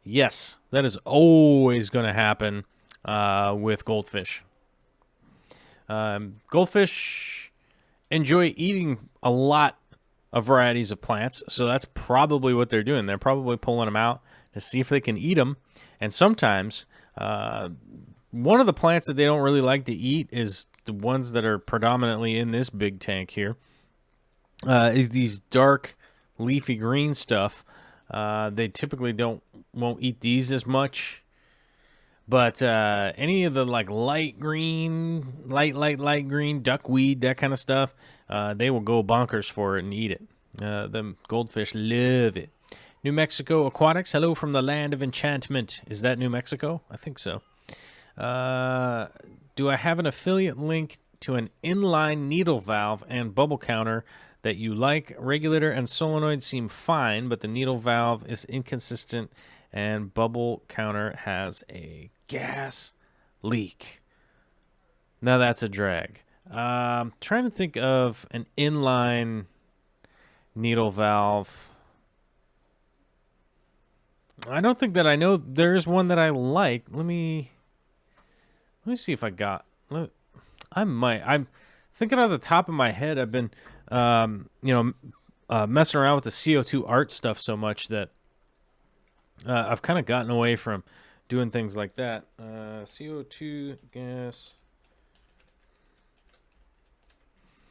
Yes, that is always going to happen with goldfish. Goldfish enjoy eating a lot of varieties of plants, so that's probably what they're doing. They're probably pulling them out to see if they can eat them. And sometimes one of the plants that they don't really like to eat is the ones that are predominantly in this big tank here, is these dark leafy green stuff. They typically won't eat these as much. But any of the like light green, light green, duckweed, that kind of stuff, they will go bonkers for it and eat it. The goldfish love it. New Mexico Aquatics, hello from the land of enchantment. Is that New Mexico? I think so. Do I have an affiliate link to an inline needle valve and bubble counter that you like? Regulator and solenoid seem fine, but the needle valve is inconsistent and bubble counter has a gas leak. Now that's a drag. Trying to think of an inline needle valve. I don't think that I know. There's one that I like. Let me see if I got. I might. I'm thinking off the top of my head. I've been, messing around with the CO2 art stuff so much that I've kind of gotten away from doing things like that. CO2 gas.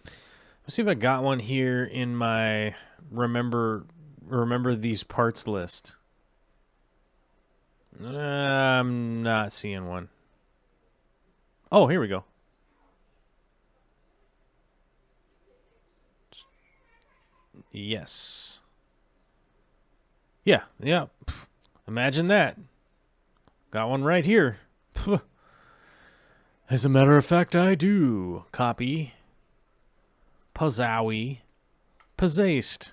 Let's see if I got one here in my remember these parts list. I'm not seeing one. Oh, here we go. Yes. Yeah. Pff, imagine that. Got one right here. Pff. As a matter of fact, I do. Copy. Pazzowie. Pazzaste.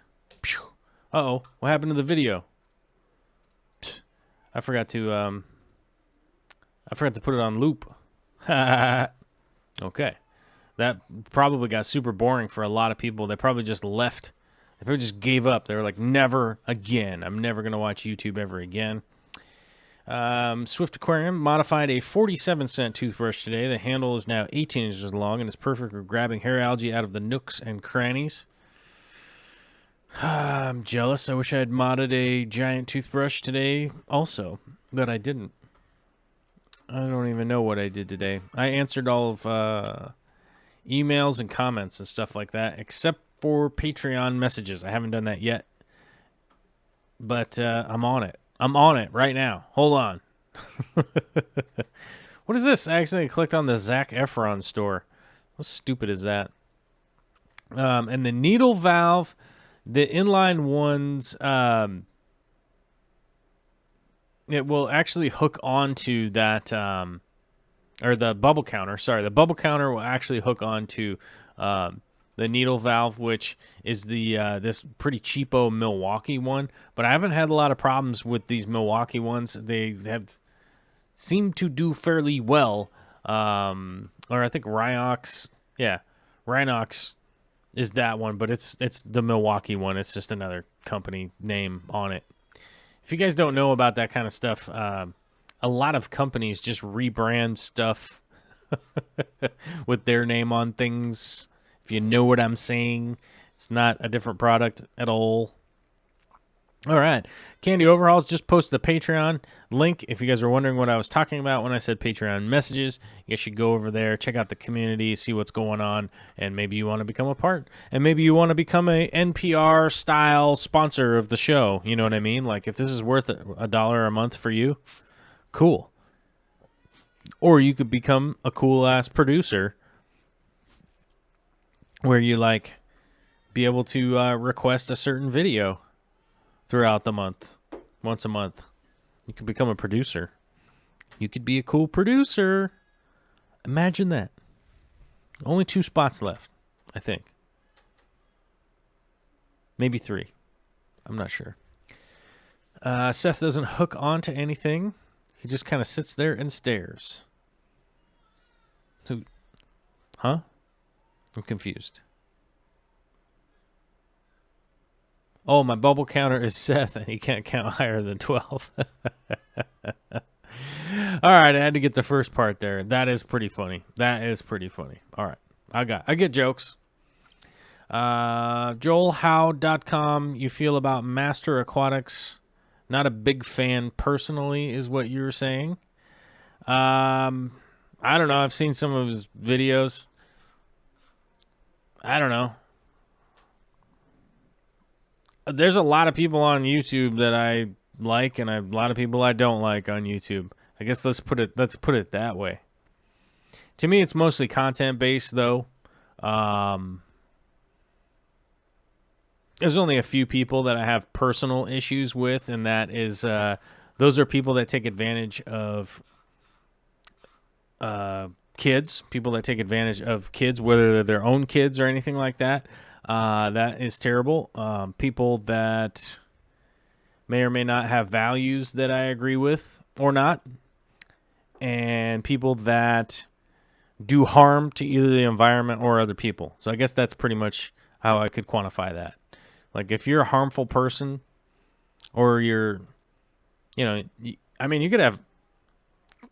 Uh-oh. What happened to the video? I forgot to put it on loop. Okay. That probably got super boring for a lot of people. They probably just left. They probably just gave up. They were like, never again. I'm never going to watch YouTube ever again. Swift Aquarium modified a 47-cent toothbrush today. The handle is now 18 inches long and is perfect for grabbing hair algae out of the nooks and crannies. I'm jealous. I wish I had modded a giant toothbrush today also, but I didn't. I don't even know what I did today. I answered all of emails and comments and stuff like that, except for Patreon messages. I haven't done that yet, but I'm on it. I'm on it right now. Hold on. What is this? I accidentally clicked on the Zac Efron store. How stupid is that? And the needle valve, the inline ones, it will actually hook onto that, or the bubble counter. Sorry, the bubble counter will actually hook onto the needle valve, which is the this pretty cheapo Milwaukee one. But I haven't had a lot of problems with these Milwaukee ones. They have seemed to do fairly well. Or I think Rhinox, yeah, Rhinox is that one, but it's the Milwaukee one. It's just another company name on it. If you guys don't know about that kind of stuff, a lot of companies just rebrand stuff with their name on things. If you know what I'm saying, it's not a different product at all. All right. Candy Overhauls just posted the Patreon link. If you guys were wondering what I was talking about when I said Patreon messages, you guys should go over there, check out the community, see what's going on, and maybe you want to become a part. And maybe you want to become a NPR-style sponsor of the show. You know what I mean? Like, if this is worth $1 a month for you, cool. Or you could become a cool-ass producer where you, like, be able to request a certain video throughout the month, once a month. You could become a producer. You could be a cool producer. Imagine that. Only 2 spots left, I think. Maybe 3. I'm not sure. Seth doesn't hook onto anything. He just kind of sits there and stares. Huh? I'm confused. Oh, my bubble counter is Seth, and he can't count higher than 12. All right, I had to get the first part there. That is pretty funny. That is pretty funny. All right, I get jokes. JoelHow.com, you feel about Master Aquatics? Not a big fan personally, is what you were saying. I don't know. I've seen some of his videos. I don't know. There's a lot of people on YouTube that I like, and a lot of people I don't like on YouTube. I guess let's put it that way. To me, it's mostly content based, though. There's only a few people that I have personal issues with, and that is those are people that take advantage of kids. People that take advantage of kids, whether they're their own kids or anything like that. That is terrible. People that may or may not have values that I agree with or not. And people that do harm to either the environment or other people. So I guess that's pretty much how I could quantify that. Like, if you're a harmful person, or you're, I mean, you could have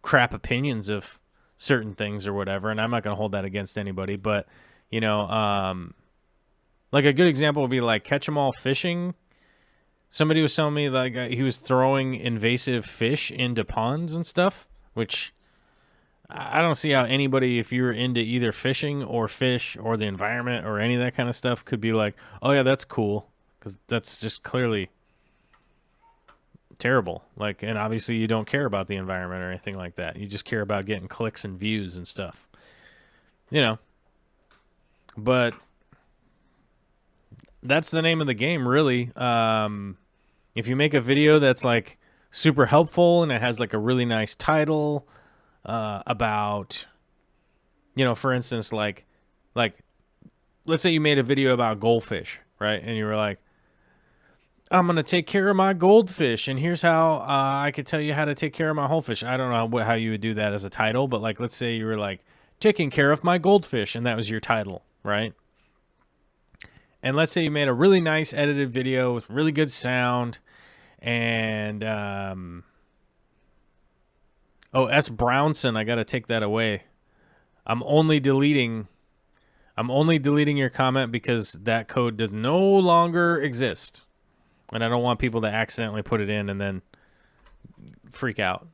crap opinions of certain things or whatever, and I'm not going to hold that against anybody, but, like, a good example would be, like, catch 'em all fishing. Somebody was telling me, like, he was throwing invasive fish into ponds and stuff, which I don't see how anybody, if you're into either fishing or fish or the environment or any of that kind of stuff, could be like, oh, yeah, that's cool, because that's just clearly terrible. Like, and obviously you don't care about the environment or anything like that. You just care about getting clicks and views and stuff. But that's the name of the game, really. If you make a video that's, like, super helpful and it has, like, a really nice title about, for instance, like let's say you made a video about goldfish, right? And you were like, I'm going to take care of my goldfish, and here's how I could tell you how to take care of my whole fish. I don't know how you would do that as a title, but, like, let's say you were like, taking care of my goldfish, and that was your title, right? And let's say you made a really nice edited video with really good sound, and S. Brownson, I got to take that away. I'm only deleting your comment because that code does no longer exist. And I don't want people to accidentally put it in and then freak out.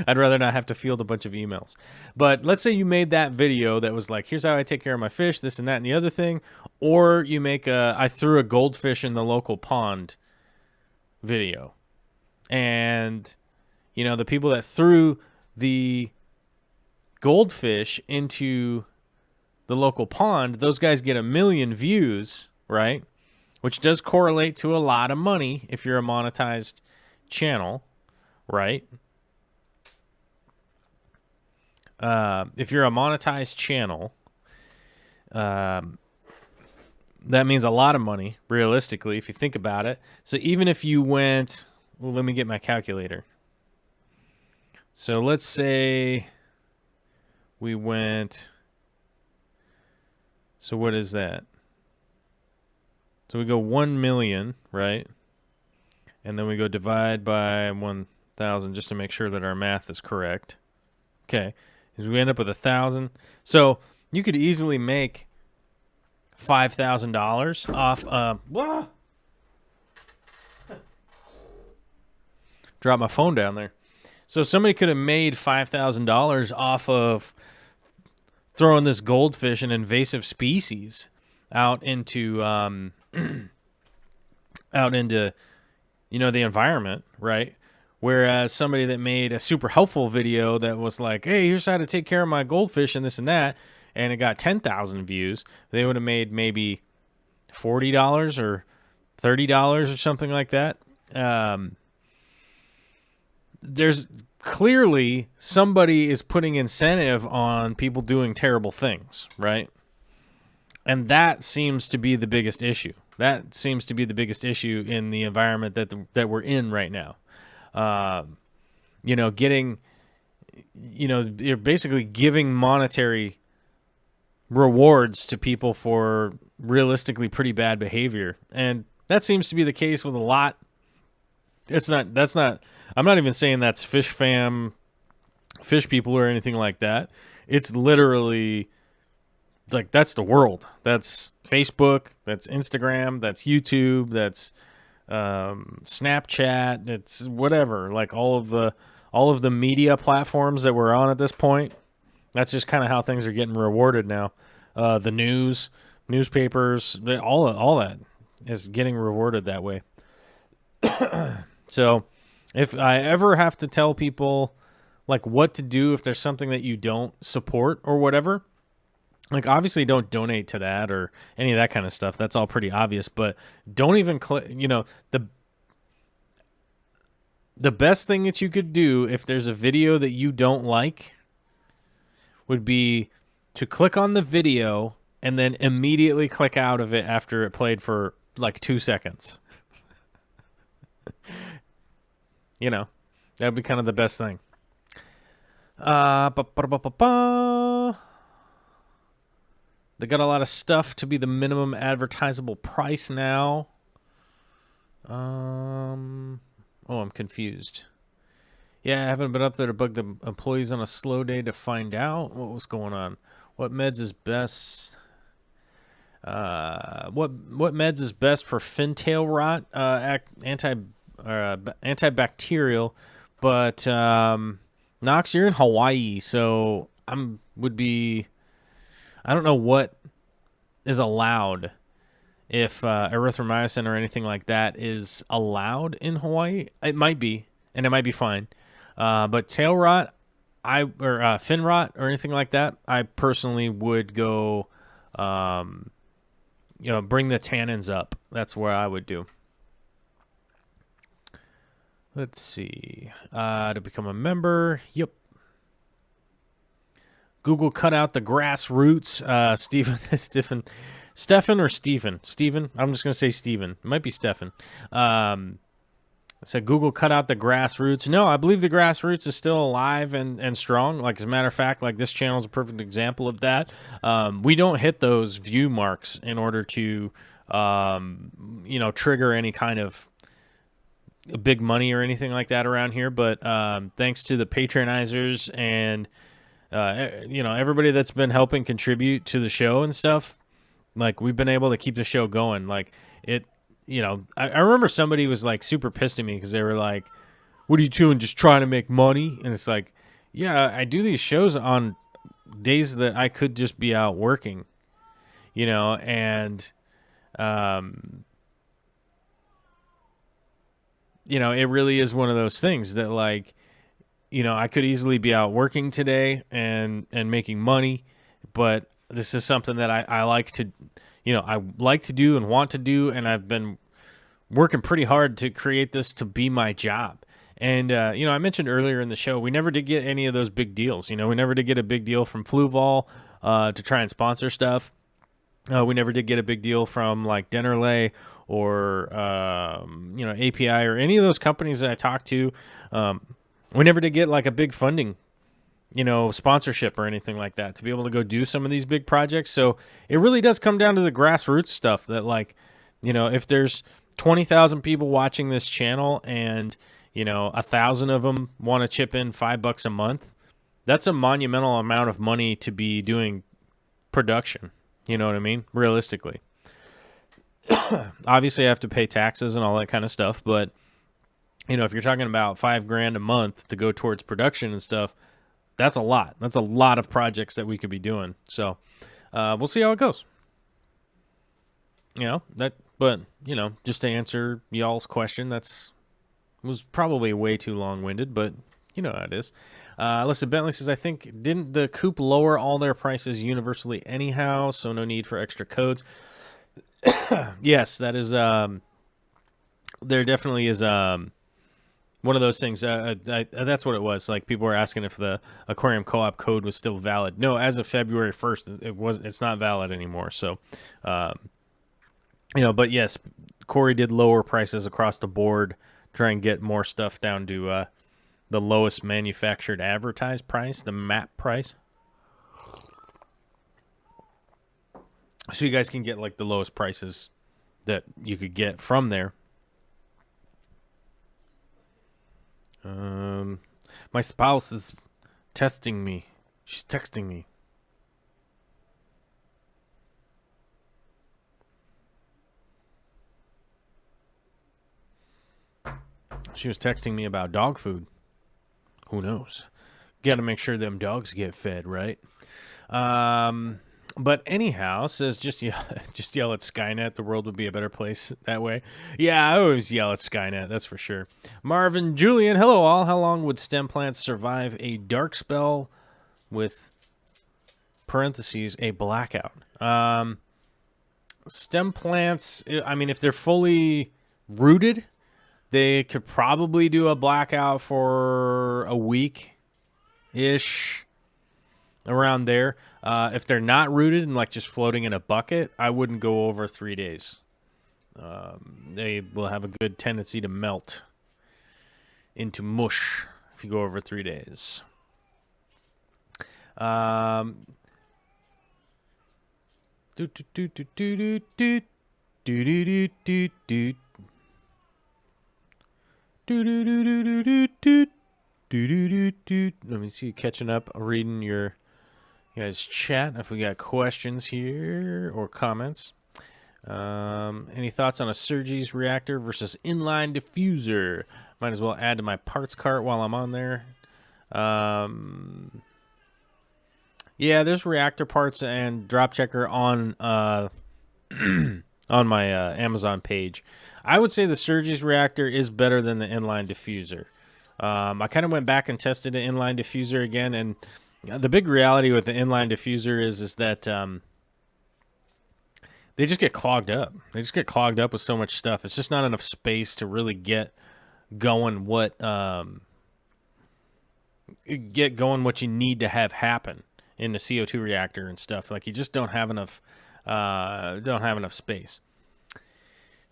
I'd rather not have to field a bunch of emails. But let's say you made that video that was like, here's how I take care of my fish, this and that and the other thing. Or you make I threw a goldfish in the local pond video. And, the people that threw the goldfish into the local pond, those guys get 1 million views, right? Which does correlate to a lot of money if you're a monetized channel, right? If you're a monetized channel, that means a lot of money, realistically, if you think about it. So even if you went, well, let me get my calculator. So let's say we went, so what is that? So we go 1 million, right? And then we go divide by 1,000 just to make sure that our math is correct. Okay. Because we end up with 1,000. So you could easily make $5,000 off. Drop my phone down there. So somebody could have made $5,000 off of throwing this goldfish, an invasive species, out into the environment, right? Whereas somebody that made a super helpful video that was like, hey, here's how to take care of my goldfish and this and that, and it got 10,000 views, they would have made maybe $40 or $30 or something like that. There's clearly somebody is putting incentive on people doing terrible things, right? And that seems to be the biggest issue. That seems to be the biggest issue in the environment that we're in right now. You're basically giving monetary rewards to people for realistically pretty bad behavior. And that seems to be the case with a lot. I'm not even saying that's fish people or anything like that. It's literally like, that's the world. That's Facebook, that's Instagram, that's YouTube, that's Snapchat, it's whatever, like all of the media platforms that we're on at this point. That's just kind of how things are getting rewarded now. The newspapers, all that is getting rewarded that way. So if I ever have to tell people like what to do if there's something that you don't support or whatever, like obviously don't donate to that or any of that kind of stuff. That's all pretty obvious, but don't even click, the best thing that you could do if there's a video that you don't like would be to click on the video and then immediately click out of it after it played for like 2 seconds. That would be kind of the best thing. They got a lot of stuff to be the minimum advertisable price now. I'm confused. Yeah, I haven't been up there to bug the employees on a slow day to find out what was going on. What meds is best? What meds is best for fintail rot? Antibacterial, but Knox, you're in Hawaii, so I don't know what is allowed if erythromycin or anything like that is allowed in Hawaii. It might be, and it might be fine. But tail rot, fin rot or anything like that, I personally would go, bring the tannins up. That's where I would do. Let's see. To become a member, yep. Google cut out the grassroots. Stefan or Steven? Steven? I'm just going to say Steven. It might be Stefan. So Google cut out the grassroots. No, I believe the grassroots is still alive and strong. Like, as a matter of fact, like this channel is a perfect example of that. We don't hit those view marks in order to, trigger any kind of big money or anything like that around here. But thanks to the patronizers and, everybody that's been helping contribute to the show and stuff, like, we've been able to keep the show going. Like, it, I remember somebody was like super pissed at me because they were like, what are you doing, just trying to make money? And it's like, yeah, I do these shows on days that I could just be out working, and it really is one of those things that, like, I could easily be out working today and making money, but this is something that I like to, I like to do and want to do, and I've been working pretty hard to create this to be my job. And, I mentioned earlier in the show, we never did get any of those big deals. We never did get a big deal from Fluval to try and sponsor stuff. We never did get a big deal from, like, Dennerlay or, API or any of those companies that I talked to. We never did get, like, a big funding, sponsorship or anything like that to be able to go do some of these big projects. So it really does come down to the grassroots stuff that, like, if there's 20,000 people watching this channel and, 1,000 of them want to chip in $5 a month, that's a monumental amount of money to be doing production. You know what I mean? Realistically. Obviously, I have to pay taxes and all that kind of stuff, but You know, if you're talking about $5,000 a month to go towards production and stuff, that's a lot. That's a lot of projects that we could be doing. So we'll see how it goes. You know, but, you know, just to answer y'all's question, was probably way too long-winded, but you know how it is. Listen, Bentley says, I think, didn't the Coop lower all their prices universally anyhow, so no need for extra codes? Yes, that is, there definitely is one of those things. That's what it was. Like, people were asking if the Aquarium Co-op code was still valid. No, as of February 1st, it's not valid anymore. So, you know, but yes, Corey did lower prices across the board, try and get more stuff down to the lowest manufactured advertised price, the MAP price. So you guys can get like the lowest prices that you could get from there. My spouse is testing me. She's texting me. She was texting me about dog food. Who knows? Got to make sure them dogs get fed, right? But anyhow, says just yell at Skynet. The world would be a better place that way. Yeah, I always yell at Skynet. That's for sure. Marvin Julian, hello all. How long would stem plants survive a dark spell with parentheses a blackout? Stem plants. I mean, if they're fully rooted, they could probably do a blackout for a week-ish, around there. If they're not rooted and like just floating in a bucket, I wouldn't go over 3 days. They will have a good tendency to melt into mush if you go over 3 days. Let me see, catching up, reading your guys' chat. If we got questions here or comments. Any thoughts on a Sergi's reactor versus inline diffuser? Might as well add to my parts cart while I'm on there. Yeah, there's reactor parts and drop checker on on my Amazon page. I would say the Sergi's reactor is better than the inline diffuser. I kind of went back and tested the inline diffuser again, and the big reality with the inline diffuser is that they just get clogged up. They just get clogged up with so much stuff. It's just not enough space to really get going what you need to have happen in the CO2 reactor and stuff. Like, you just don't have enough space.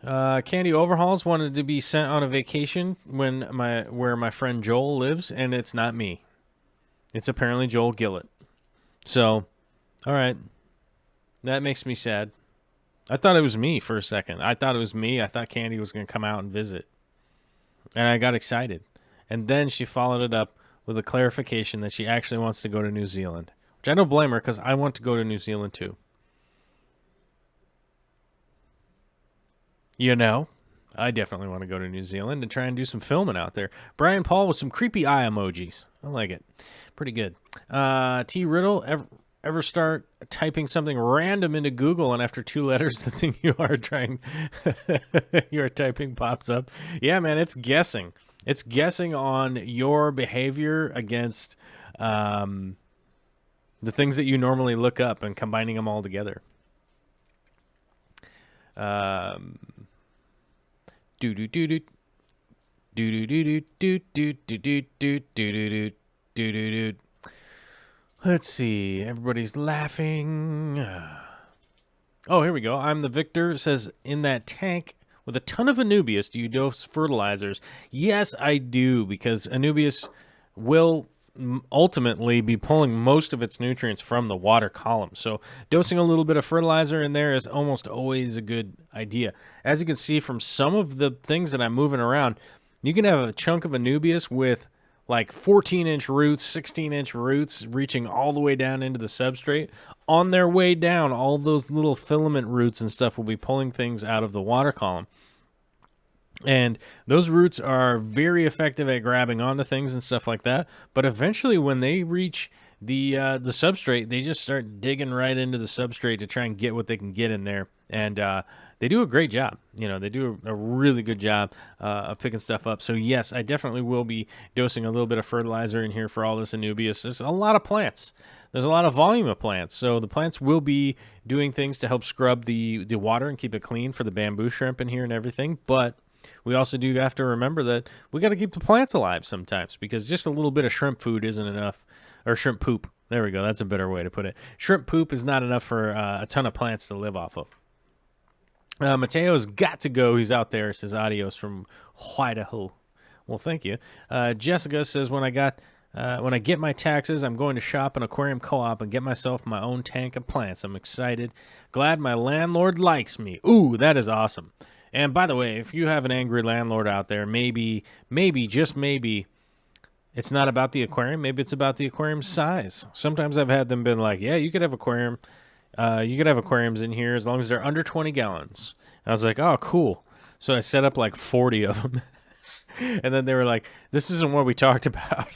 Candy Overhauls wanted to be sent on a vacation where my friend Joel lives, and it's not me. It's apparently Joel Gillett. So, all right. That makes me sad. I thought it was me for a second. I thought it was me. I thought Candy was going to come out and visit. And I got excited. And then she followed it up with a clarification that she actually wants to go to New Zealand. Which I don't blame her, because I want to go to New Zealand too. You know, I definitely want to go to New Zealand and try and do some filming out there. Brian Paul with some creepy eye emojis. I like it. Pretty good. T. Riddle, ever start typing something random into Google, and after 2 letters, the thing you are typing pops up? Yeah, man, it's guessing. It's guessing on your behavior against the things that you normally look up and combining them all together. Let's see. Everybody's laughing. Oh, here we go. I'm the Victor. It says, in that tank with a ton of Anubias, do you dose fertilizers? Yes, I do, because Anubias will ultimately be pulling most of its nutrients from the water column. So dosing a little bit of fertilizer in there is almost always a good idea. As you can see from some of the things that I'm moving around, you can have a chunk of Anubias with like 14-inch roots, 16-inch roots reaching all the way down into the substrate. On their way down, all those little filament roots and stuff will be pulling things out of the water column. And those roots are very effective at grabbing onto things and stuff like that. But eventually, when they reach the substrate, they just start digging right into the substrate to try and get what they can get in there. And they do a great job. You know, they do a really good job of picking stuff up. So yes, I definitely will be dosing a little bit of fertilizer in here for all this Anubias. There's a lot of plants. There's a lot of volume of plants. So the plants will be doing things to help scrub the water and keep it clean for the bamboo shrimp in here and everything. But we also do have to remember that we got to keep the plants alive sometimes, because just a little bit of shrimp food isn't enough, or shrimp poop. There we go. That's a better way to put it. Shrimp poop is not enough for a ton of plants to live off of. Mateo's got to go. He's out there. It says adios from Idaho. Well, thank you. Jessica says, when I get my taxes, I'm going to shop an aquarium co-op and get myself my own tank of plants. I'm excited. Glad my landlord likes me. Ooh, that is awesome. And by the way, if you have an angry landlord out there, maybe, just maybe, it's not about the aquarium. Maybe it's about the aquarium size. Sometimes I've had them been like, yeah, you could have aquarium. You could have aquariums in here as long as they're under 20 gallons. And I was like, oh, cool. So I set up like 40 of them. And then they were like, this isn't what we talked about.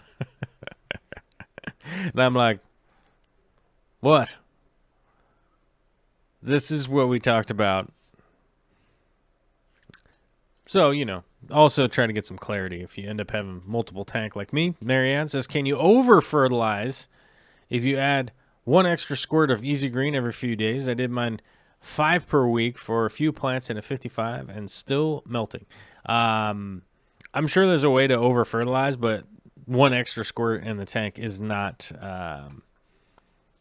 And I'm like, what? This is what we talked about. So, you know, also try to get some clarity if you end up having multiple tank like me. Marianne says, can you over-fertilize if you add one extra squirt of Easy Green every few days? I did mine 5 per week for a few plants in a 55 and still melting. I'm sure there's a way to over-fertilize, but one extra squirt in the tank is not...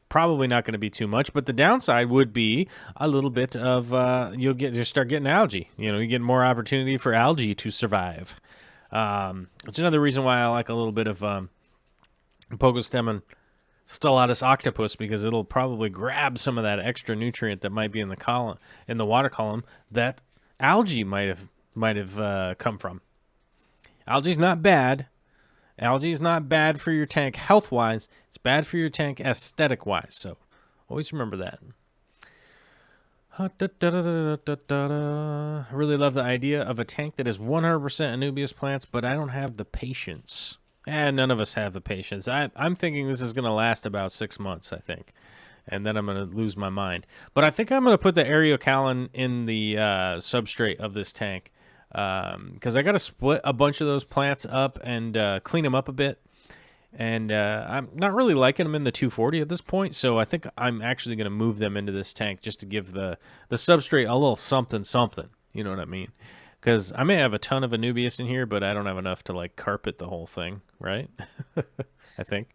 probably not going to be too much, but the downside would be a little bit of you'll start getting algae. You know, you get more opportunity for algae to survive. It's another reason why I like a little bit of Pogostem and Stellatus octopus, because it'll probably grab some of that extra nutrient that might be in the column, in the water column, that algae might have come from. Algae's not bad. Algae is not bad for your tank health-wise. It's bad for your tank aesthetic-wise. So always remember that. I really love the idea of a tank that is 100% Anubias plants, but I don't have the patience. None of us have the patience. I'm thinking this is going to last about 6 months, I think. And then I'm going to lose my mind. But I think I'm going to put the Areocallan in the substrate of this tank. Because I got to split a bunch of those plants up and clean them up a bit. And I'm not really liking them in the 240 at this point, so I think I'm actually going to move them into this tank just to give the substrate a little something. You know what I mean? Because I may have a ton of Anubias in here, but I don't have enough to, like, carpet the whole thing, right? I think.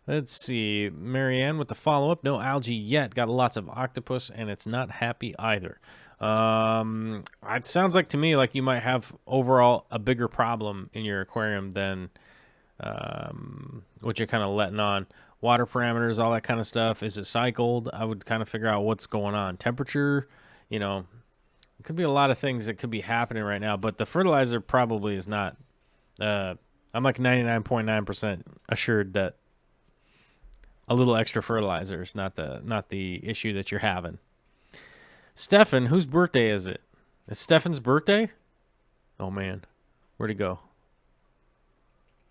Let's see. Marianne with the follow-up. No algae yet. Got lots of octopus, and it's not happy either. It sounds like to me like you might have overall a bigger problem in your aquarium than what you're kind of letting on. Water parameters, all that kind of stuff. Is it cycled? I would kind of figure out what's going on. Temperature, you know, it could be a lot of things that could be happening right now, but the fertilizer probably is not. I'm like 99.9% assured that a little extra fertilizer is not the issue that you're having. Stefan, whose birthday is it? It's Stefan's birthday? Oh, man. Where'd he go?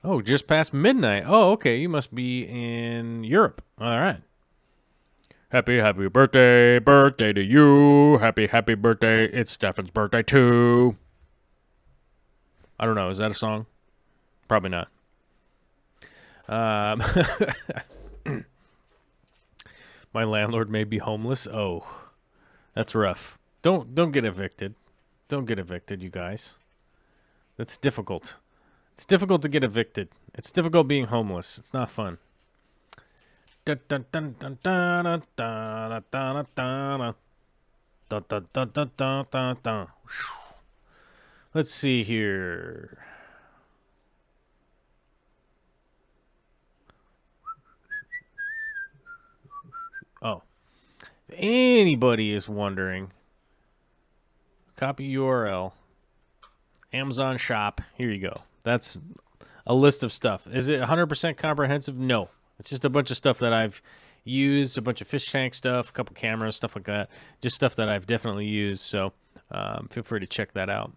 Oh, just past midnight. Oh, okay. You must be in Europe. All right. Happy birthday to you. Happy birthday. It's Stefan's birthday, too. I don't know. Is that a song? Probably not. My landlord may be homeless. Oh, that's rough. Don't get evicted. Don't get evicted, you guys. That's difficult. It's difficult to get evicted. It's difficult being homeless. It's not fun. Let's see here. Oh, if anybody is wondering, copy URL, Amazon shop. Here you go. That's a list of stuff. Is it 100% comprehensive? No. It's just a bunch of stuff that I've used, a bunch of fish tank stuff, a couple cameras, stuff like that. Just stuff that I've definitely used. So feel free to check that out.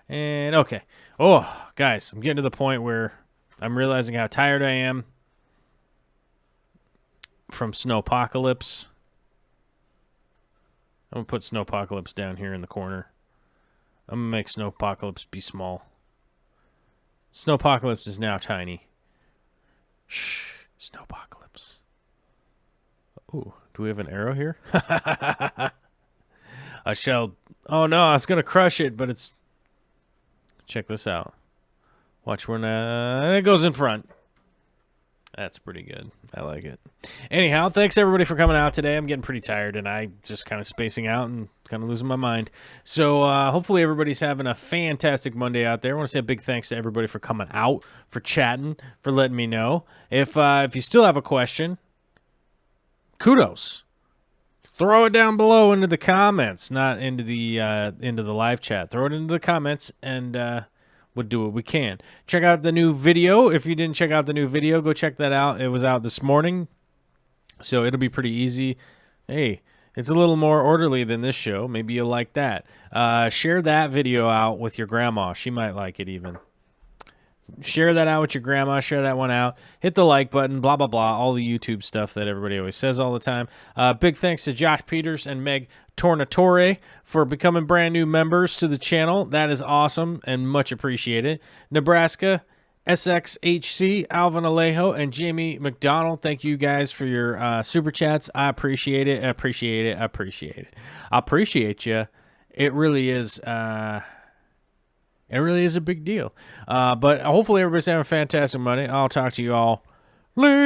And okay. Oh, guys, I'm getting to the point where I'm realizing how tired I am from Snowpocalypse. I'm going to put Snowpocalypse down here in the corner. I'm going to make Snowpocalypse be small. Snowpocalypse is now tiny. Shh. Snowpocalypse. Ooh, do we have an arrow here? I shall... Oh, no, I was going to crush it, but it's... Check this out. Watch when it goes in front. That's pretty good. I like it. Anyhow, thanks everybody for coming out today. I'm getting pretty tired, and I just kind of spacing out and kind of losing my mind. So hopefully everybody's having a fantastic Monday out there. I want to say a big thanks to everybody for coming out, for chatting, for letting me know. If you still have a question, kudos. Throw it down below into the comments, not into the live chat. Throw it into the comments, and we'll do what we can. Check out the new video. If you didn't check out the new video, go check that out. It was out this morning, so it'll be pretty easy. Hey, it's a little more orderly than this show. Maybe you'll like that. Share that video out with your grandma. She might like it even. Share that out with your grandma. Share that one out. Hit the like button, blah, blah, blah. All the YouTube stuff that everybody always says all the time. Big thanks to Josh Peters and Meg Tornatore for becoming brand new members to the channel. That is awesome and much appreciated. Nebraska, SXHC, Alvin Alejo, and Jamie McDonald. Thank you guys for your super chats. I appreciate it. I appreciate it. I appreciate it. I appreciate you. It really is... It really is a big deal. But hopefully everybody's having a fantastic Monday. I'll talk to you all later.